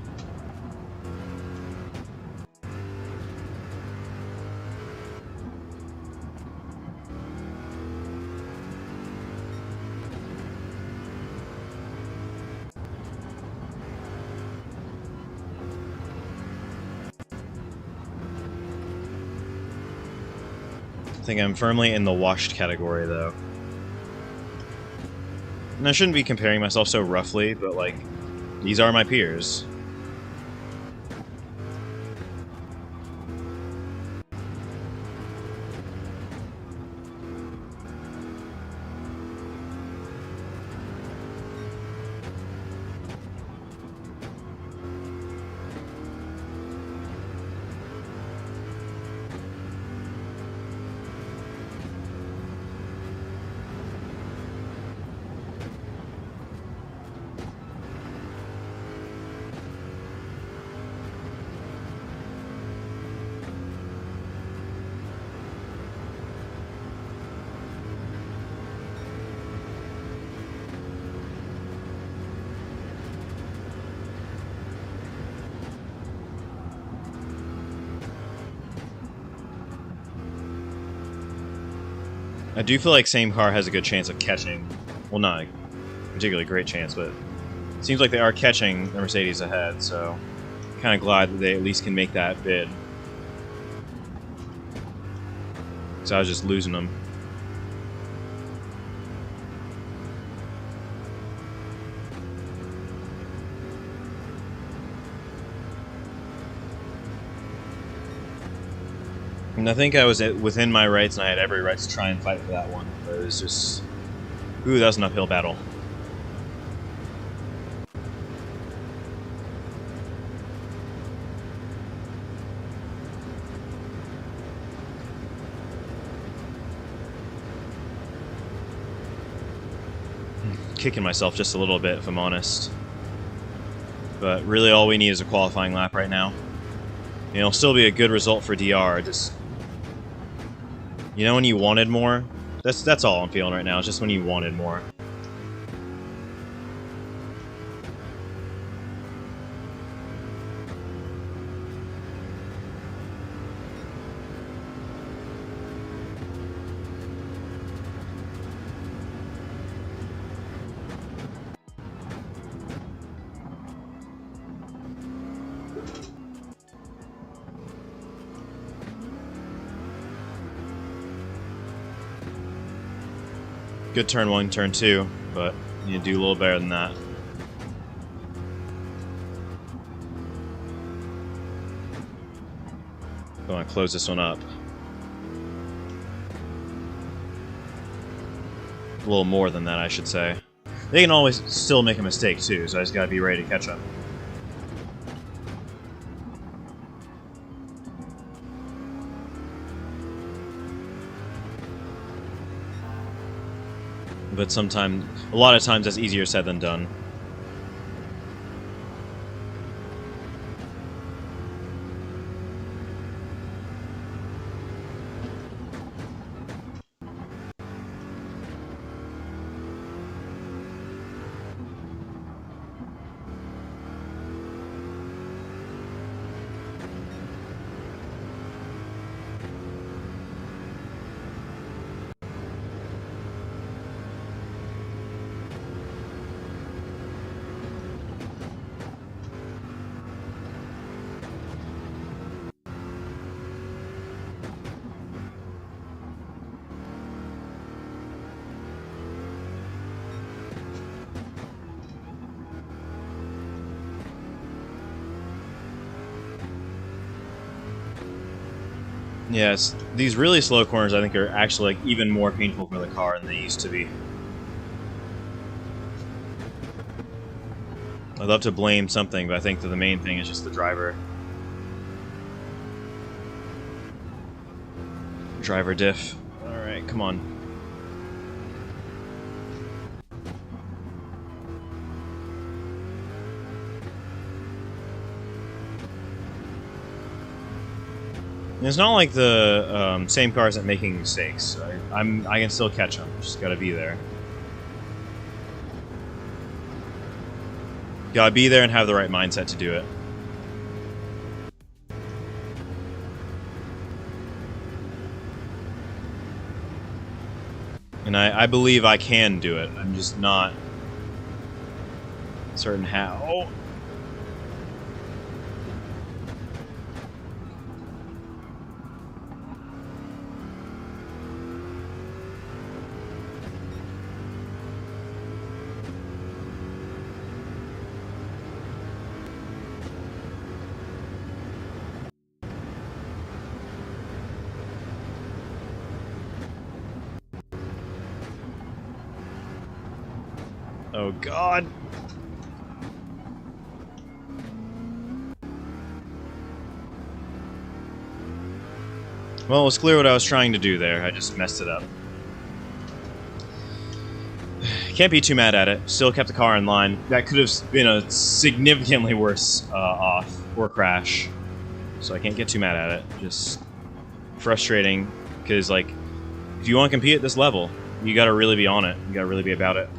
I think I'm firmly in the washed category, though. And I shouldn't be comparing myself so roughly, but, like, these are my peers. I do feel like same car has a good chance of catching. Well, not a particularly great chance, but it seems like they are catching the Mercedes ahead, so kind of glad that they at least can make that bid. Because I was just losing them. And I think I was within my rights, and I had every right to try and fight for that one. But it was just... Ooh, that was an uphill battle. Kicking myself just a little bit, if I'm honest. But really all we need is a qualifying lap right now. It'll still be a good result for DR, just... You know when you wanted more? That's all I'm feeling right now, it's just when you wanted more. Good turn 1, turn 2, but you need to do a little better than that. I want to close this one up. A little more than that, I should say. They can always still make a mistake, too, so I just gotta be ready to catch up. But sometimes, a lot of times, that's easier said than done. Yes, these really slow corners I think are actually like even more painful for the car than they used to be. I'd love to blame something, but I think that the main thing is just the driver. Driver diff. Alright, come on. It's not like the same car isn't making mistakes. I can still catch them. Just gotta be there. Gotta be there and have the right mindset to do it. And I believe I can do it. I'm just not certain how. Oh. Oh God. Well, it was clear what I was trying to do there. I just messed it up. Can't be too mad at it. Still kept the car in line. That could have been a significantly worse off or crash. So I can't get too mad at it. Just frustrating because, like, if you want to compete at this level, you got to really be on it. You got to really be about it.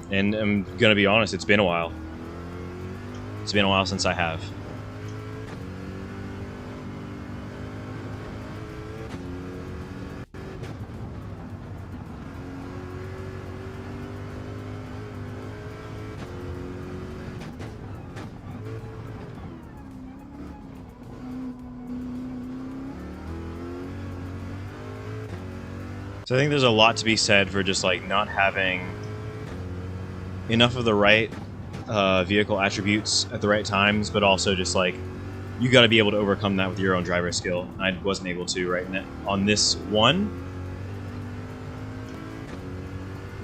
And I'm gonna be honest, it's been a while. It's been a while since I have. So I think there's a lot to be said for just like not having enough of the right vehicle attributes at the right times, but also just like you got to be able to overcome that with your own driver skill. I wasn't able to right now on this one.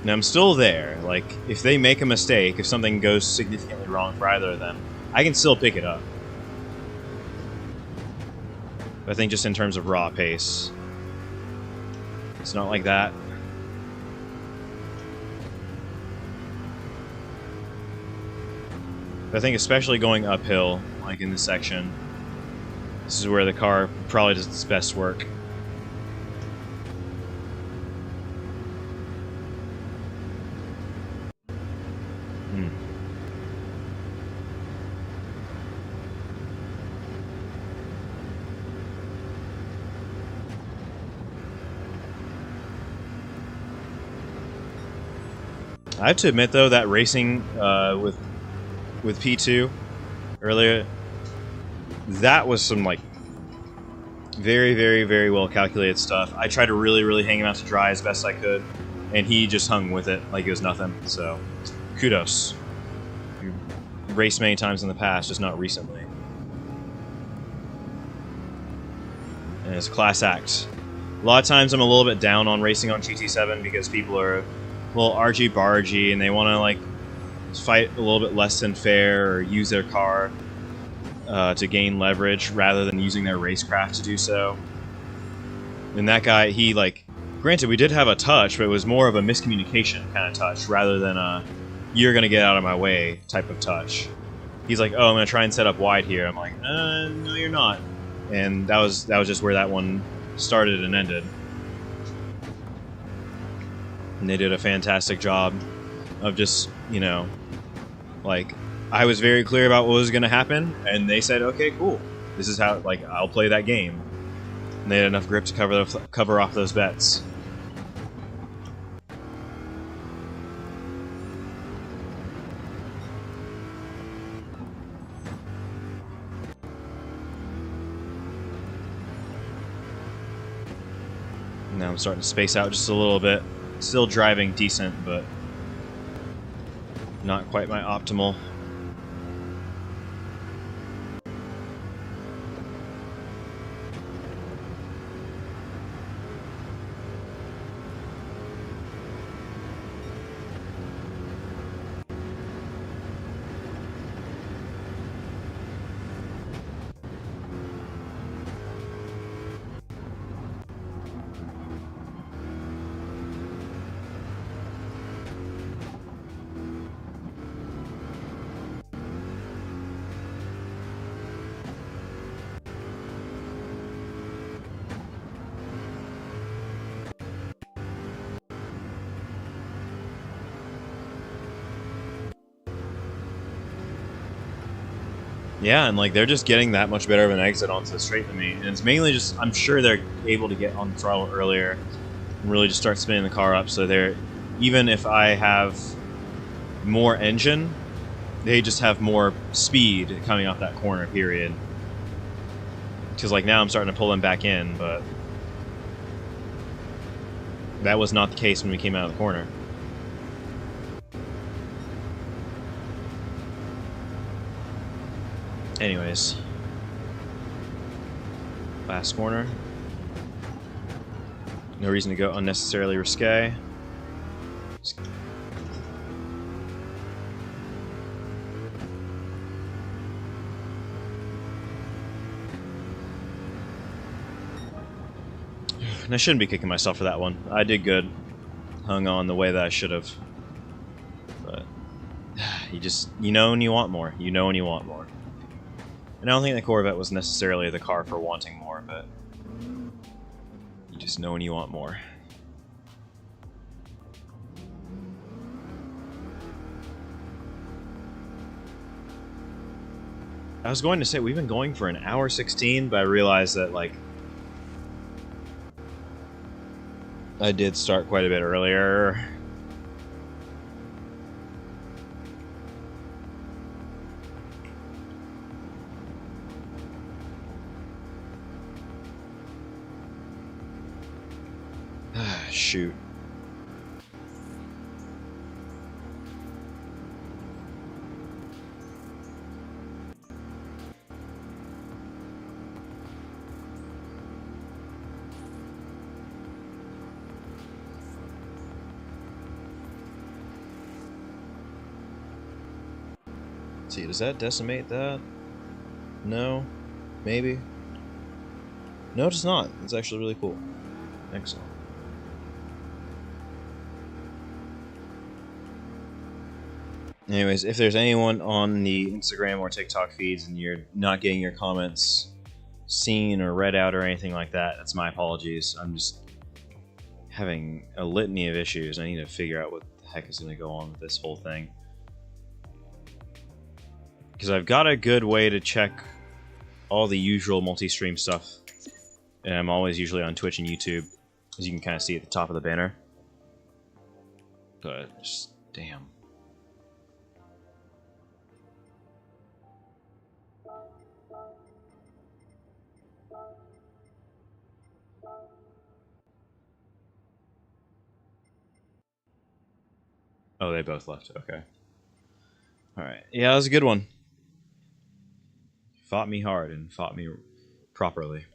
And I'm still there. Like, if they make a mistake, if something goes significantly wrong for either of them, I can still pick it up. But I think just in terms of raw pace, it's not like that. But I think especially going uphill, like in this section, this is where the car probably does its best work. I have to admit, though, that racing with P2 earlier, that was some like very, very, very well calculated stuff. I tried to really hang him out to dry as best I could, and he just hung with it like it was nothing. So, kudos. You've raced many times in the past, just not recently. And it's a class act. A lot of times I'm a little bit down on racing on GT7 because people are a little argy-bargy and they want to like fight a little bit less than fair or use their car to gain leverage rather than using their racecraft to do so. And that guy, he like, granted we did have a touch, but it was more of a miscommunication kind of touch rather than a you're gonna get out of my way type of touch. He's like, oh, I'm gonna try and set up wide here. I'm like, no, you're not. And that was just where that one started and ended. And they did a fantastic job of just, you know, like, I was very clear about what was going to happen, and they said, okay, cool. This is how, like, I'll play that game. And they had enough grip to cover off those bets. Now I'm starting to space out just a little bit. Still driving decent, but not quite my optimal. Yeah, and like they're just getting that much better of an exit onto the straight than me, and it's mainly just I'm sure they're able to get on the throttle earlier and really just start spinning the car up. So they're even if I have more engine, they just have more speed coming off that corner. Period. Because like now I'm starting to pull them back in, but that was not the case when we came out of the corner. Anyways, last corner. No reason to go unnecessarily risque. And I shouldn't be kicking myself for that one. I did good. Hung on the way that I should have. But you know and you want more. You know and you want more. And I don't think the Corvette was necessarily the car for wanting more, but you just know and you want more. I was going to say, we've been going for an hour 16, but I realized that, like, I did start quite a bit earlier. Shoot. Let's see, does that decimate that? No? Maybe? No, it does not. It's actually really cool. Excellent. Anyways, if there's anyone on the Instagram or TikTok feeds and you're not getting your comments seen or read out or anything like that, that's my apologies. I'm just having a litany of issues. I need to figure out what the heck is going to go on with this whole thing. Because I've got a good way to check all the usual multi-stream stuff. And I'm always usually on Twitch and YouTube, as you can kind of see at the top of the banner. But, just, damn. Oh, they both left. Okay. Alright. Yeah, that was a good one. Fought me hard and fought me properly.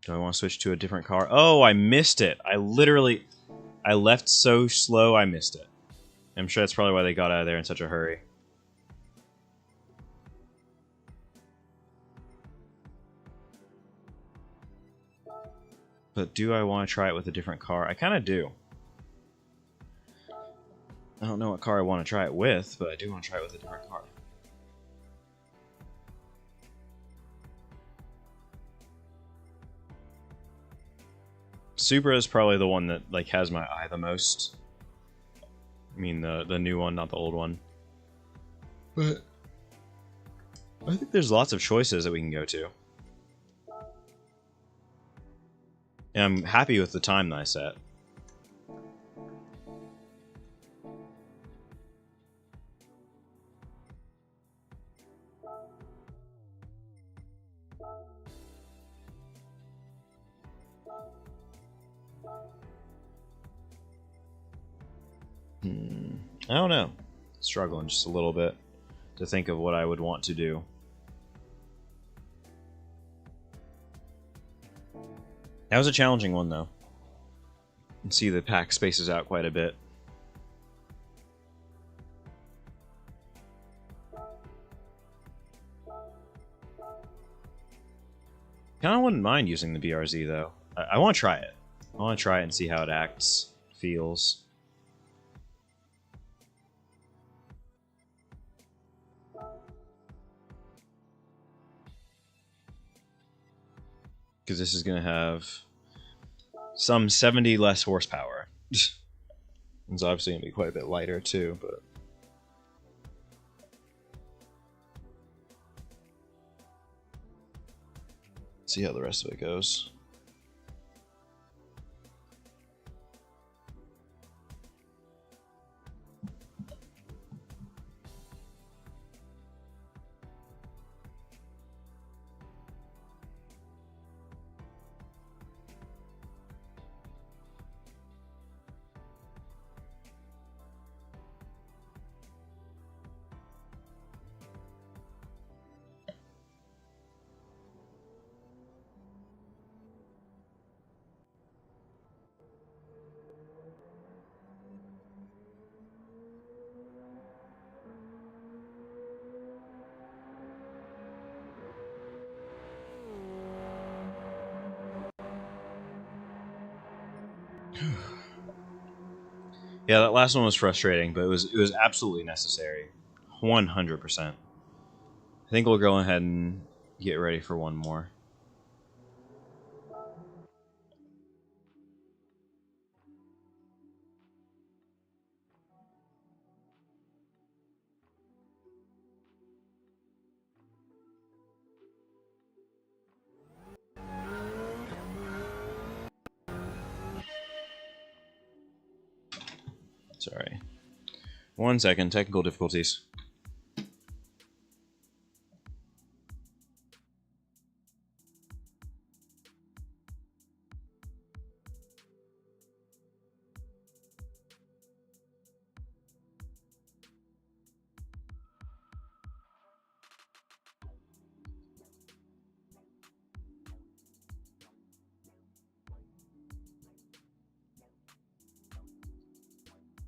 Do I want to switch to a different car? Oh, I missed it. I left so slow I missed it. I'm sure that's probably why they got out of there in such a hurry. But do I want to try it with a different car? I kind of do. I don't know what car I want to try it with, but I do want to try it with a different car. Supra is probably the one that like has my eye the most. I mean the new one, not the old one. But I think there's lots of choices that we can go to. And I'm happy with the time that I set. I don't know. Struggling just a little bit to think of what I would want to do. That was a challenging one, though. You can see the pack spaces out quite a bit. Kinda wouldn't mind using the BRZ, though. I want to try it. I want to try it and see how it acts, feels. Because this is going to have some 70 less horsepower. It's obviously going to be quite a bit lighter too, but... see how the rest of it goes. Yeah, that last one was frustrating, but it was absolutely necessary. 100%. I think we'll go ahead and get ready for one more. Sorry. 1 second, technical difficulties.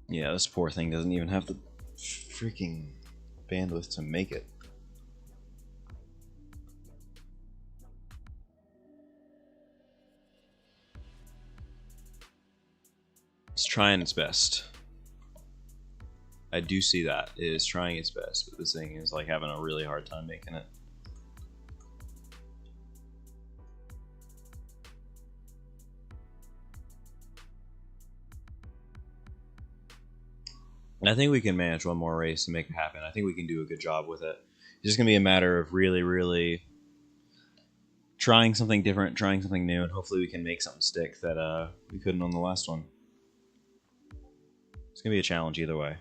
Yeah, this poor thing doesn't even have the freaking bandwidth to make it. It's trying its best. I do see that. It is trying its best, but this thing is like having a really hard time making it. And I think we can manage one more race and make it happen. I think we can do a good job with it. It's just going to be a matter of really, really trying something different, trying something new, and hopefully we can make something stick that we couldn't on the last one. It's going to be a challenge either way.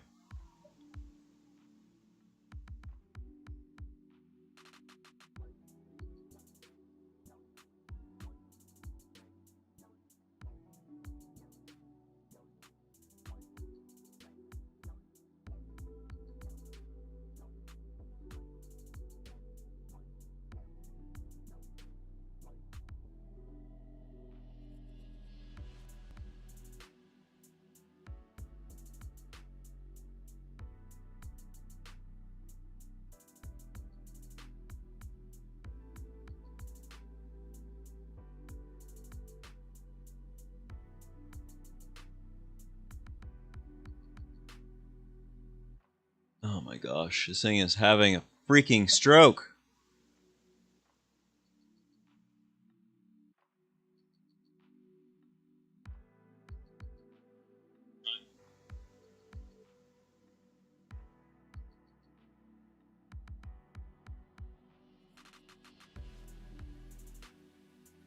Oh my gosh, this thing is having a freaking stroke.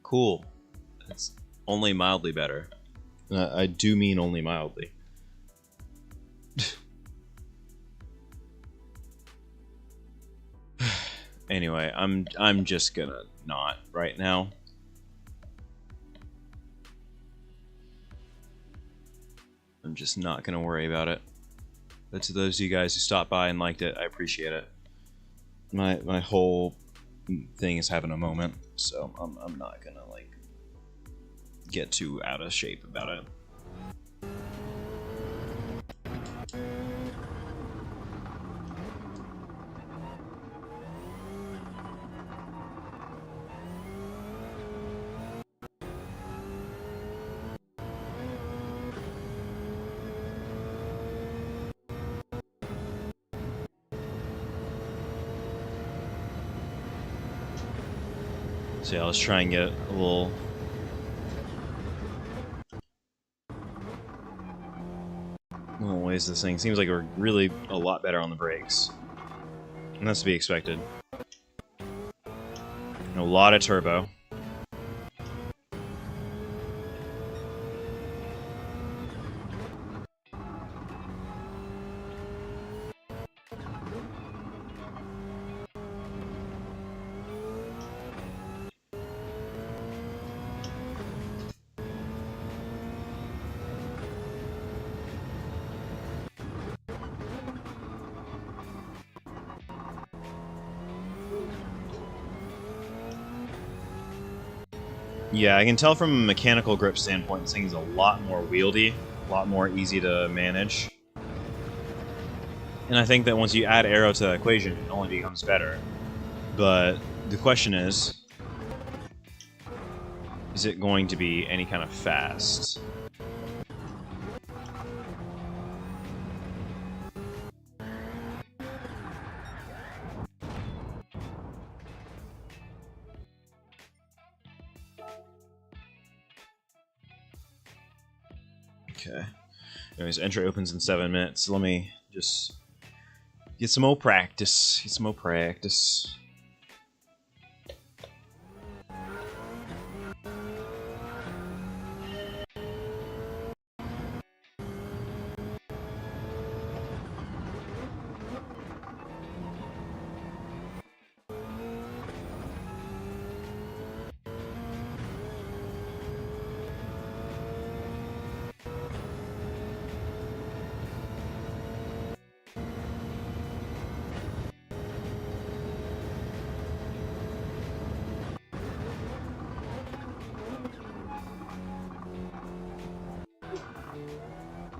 Cool. It's only mildly better. I do mean only mildly. Anyway, I'm just gonna not right now. I'm just not gonna worry about it. But to those of you guys who stopped by and liked it, I appreciate it. My whole thing is having a moment, so I'm not gonna like get too out of shape about it. So yeah, let's try and get a little... Always this thing seems like we're really a lot better on the brakes. And that's to be expected. A lot of turbo. Yeah, I can tell from a mechanical grip standpoint, this thing is a lot more wieldy, a lot more easy to manage. And I think that once you add aero to the equation, it only becomes better. But the question is it going to be any kind of fast? Okay. Anyways, entry opens in 7 minutes. Let me just get some more practice. Get some more practice.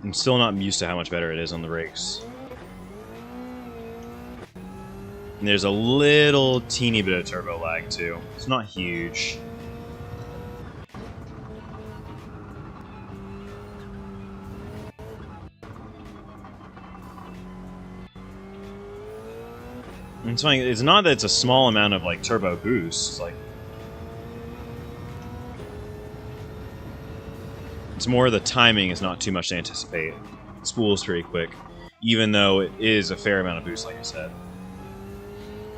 I'm still not used to how much better it is on the brakes. And there's a little teeny bit of turbo lag too. It's not huge. And it's funny, it's not that it's a small amount of like turbo boost, like it's more the timing is not too much to anticipate. It spools pretty quick, even though it is a fair amount of boost, like I said.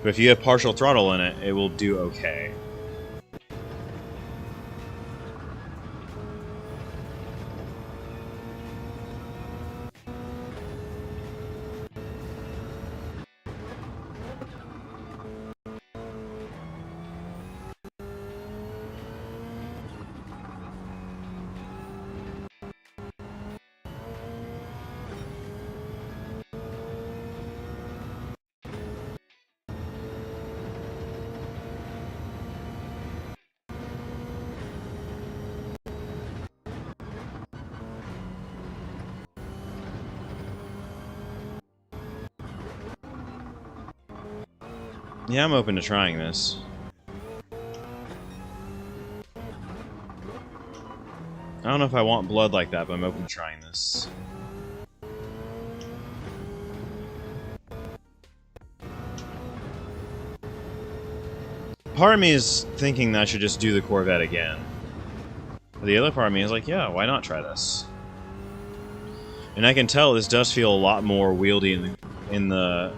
But if you have partial throttle in it, it will do okay. Yeah, I'm open to trying this. I don't know if I want blood like that, but I'm open to trying this. Part of me is thinking that I should just do the Corvette again. But the other part of me is like, yeah, why not try this? And I can tell this does feel a lot more wieldy in the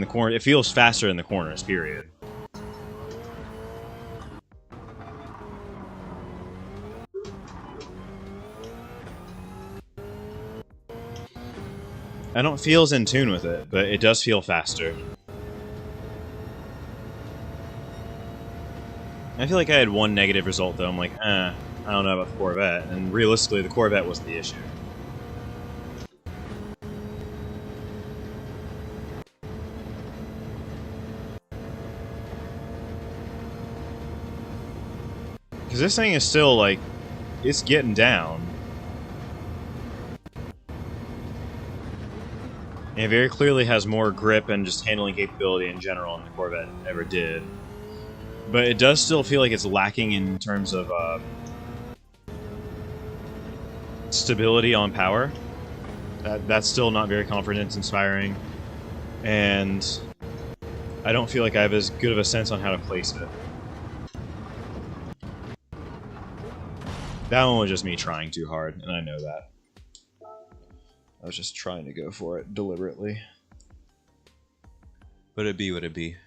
corner. It feels faster in the corners, period. I don't feel as in tune with it, but it does feel faster. I feel like I had one negative result, though. I'm like, I don't know about the Corvette. And realistically, the Corvette wasn't the issue. Because this thing is still, like, it's getting down. And it very clearly has more grip and just handling capability in general than the Corvette ever did. But it does still feel like it's lacking in terms of stability on power. That's still not very confidence-inspiring. And I don't feel like I have as good of a sense on how to place it. That one was just me trying too hard, and I know that. I was just trying to go for it deliberately. But it be what it be.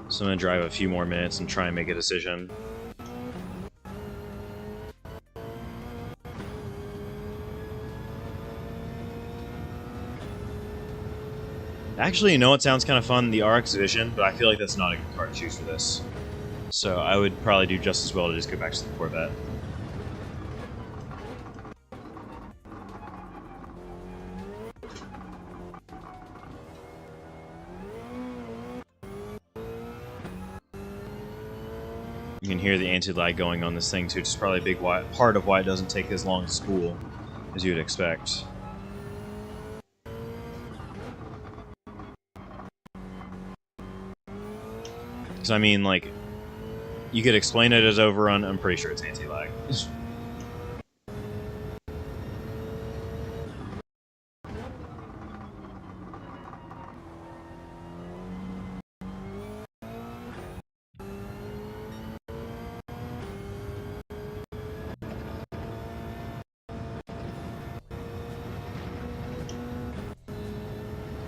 So I'm going to drive a few more minutes and try and make a decision. Actually, you know what sounds kind of fun? The RX Vision, but I feel like that's not a good car to choose for this. So I would probably do just as well to just go back to the Corvette. You can hear the anti-lag going on this thing too, which is probably a big part of why it doesn't take as long to spool as you would expect. Because, I mean, like, you could explain it as overrun, I'm pretty sure it's anti-lag.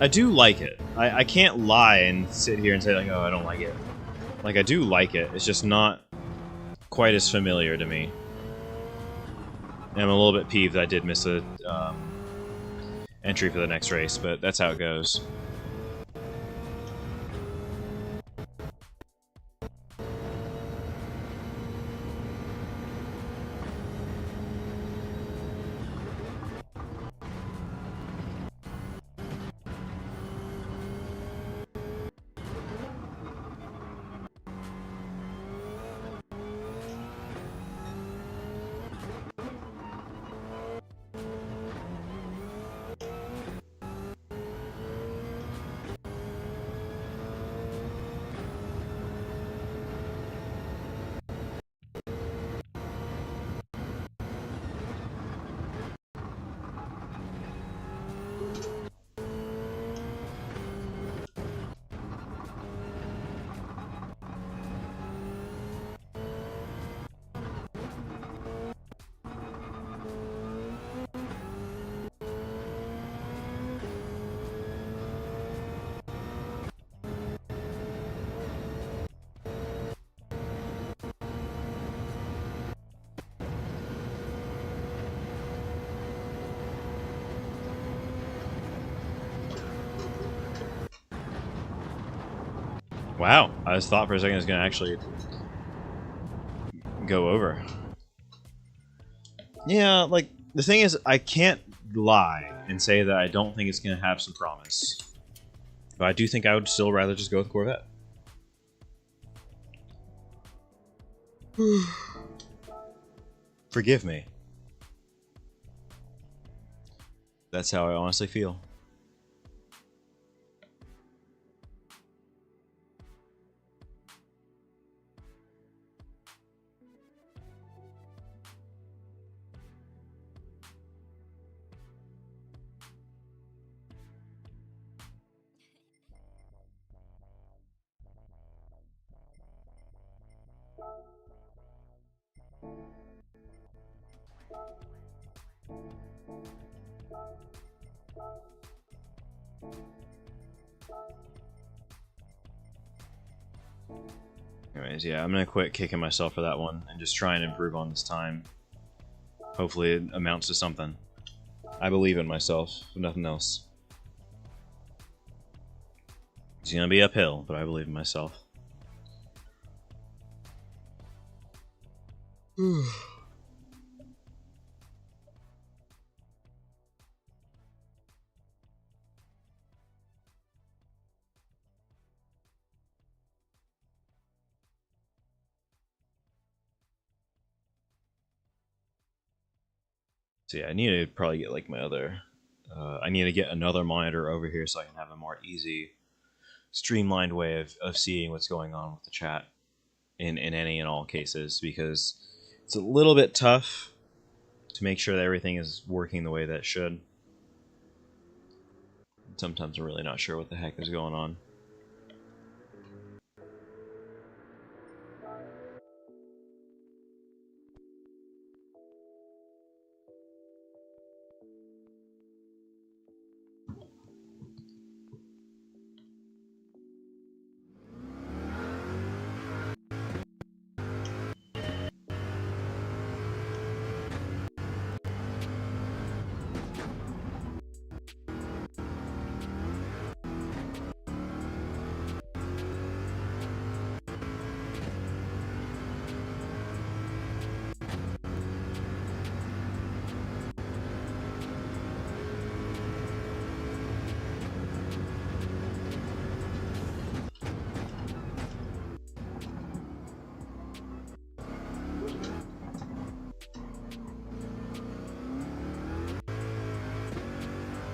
I do like it. I can't lie and sit here and say, like, oh, I don't like it. Like, I do like it. It's just not quite as familiar to me. And I'm a little bit peeved that I did miss a entry for the next race, but that's how it goes. Wow, I just thought for a second it was going to actually go over. Yeah, like, the thing is, I can't lie and say that I don't think it's going to have some promise. But I do think I would still rather just go with Corvette. Forgive me. That's how I honestly feel. Anyways, yeah, I'm gonna quit kicking myself for that one and just try and improve on this time. Hopefully it amounts to something. I believe in myself, if nothing else. It's gonna be uphill, but I believe in myself. So yeah, I need to probably get like my other... I need to get another monitor over here so I can have a more easy, streamlined way of seeing what's going on with the chat in any and all cases, because it's a little bit tough to make sure that everything is working the way that it should. Sometimes I'm really not sure what the heck is going on.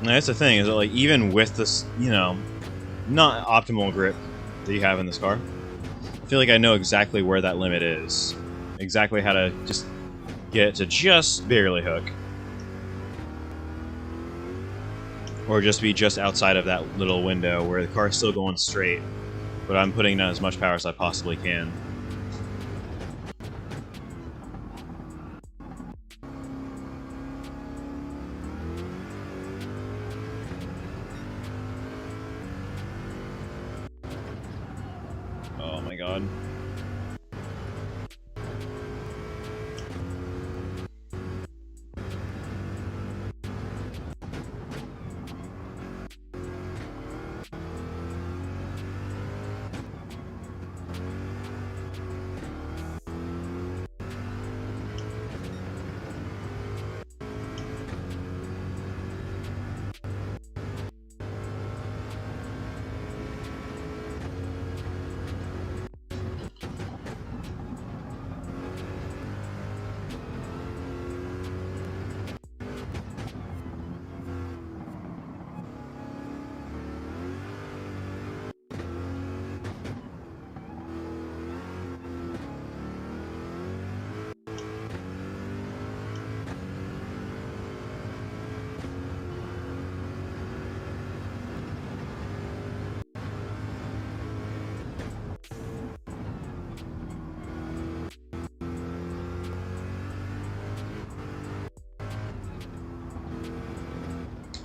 And that's the thing, is that, like, even with this, you know, not optimal grip that you have in this car, I feel like I know exactly where that limit is. Exactly how to just get it to just barely hook. Or just be just outside of that little window where the car's still going straight, but I'm putting down as much power as I possibly can. Oh my god.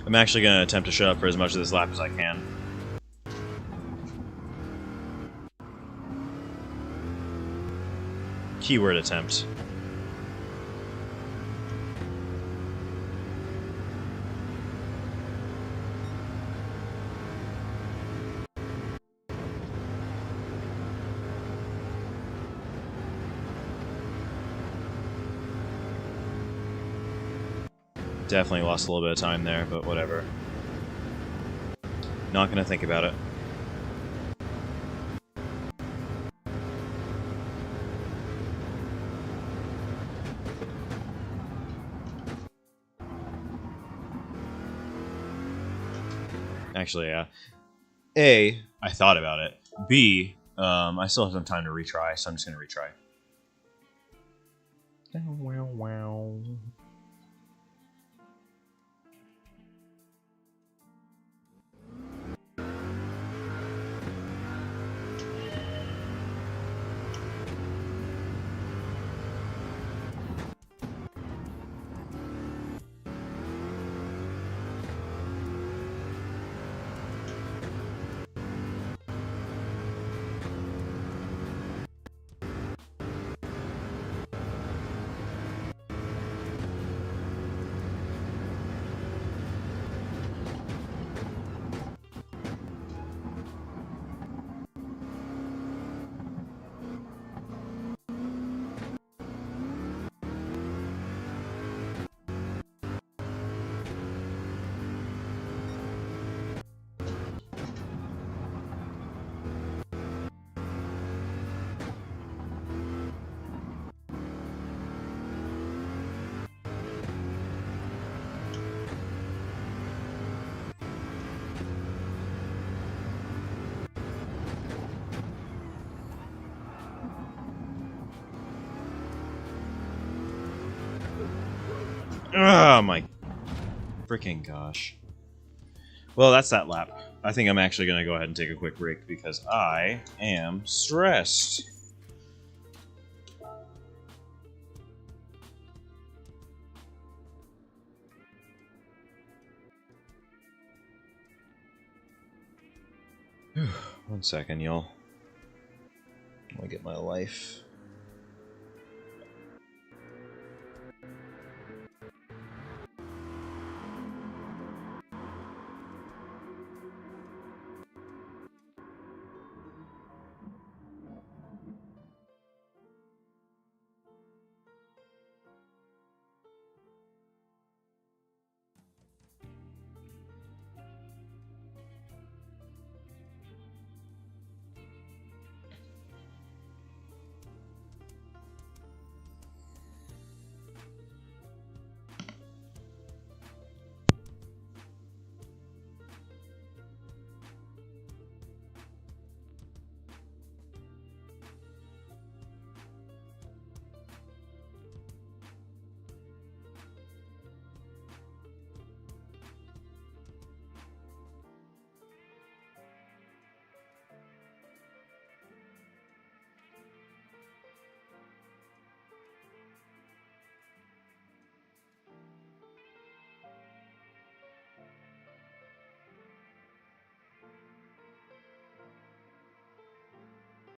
I'm actually going to attempt to shut up for as much of this lap as I can. Keyword attempt. Definitely lost a little bit of time there, but whatever. Not gonna think about it. Actually, yeah. A, I thought about it. B, I still have some time to retry, so I'm just gonna retry. Wow, wow. Oh my freaking gosh. Well, that's that lap. I think I'm actually going to go ahead and take a quick break because I am stressed. One second, y'all. Let me get my life.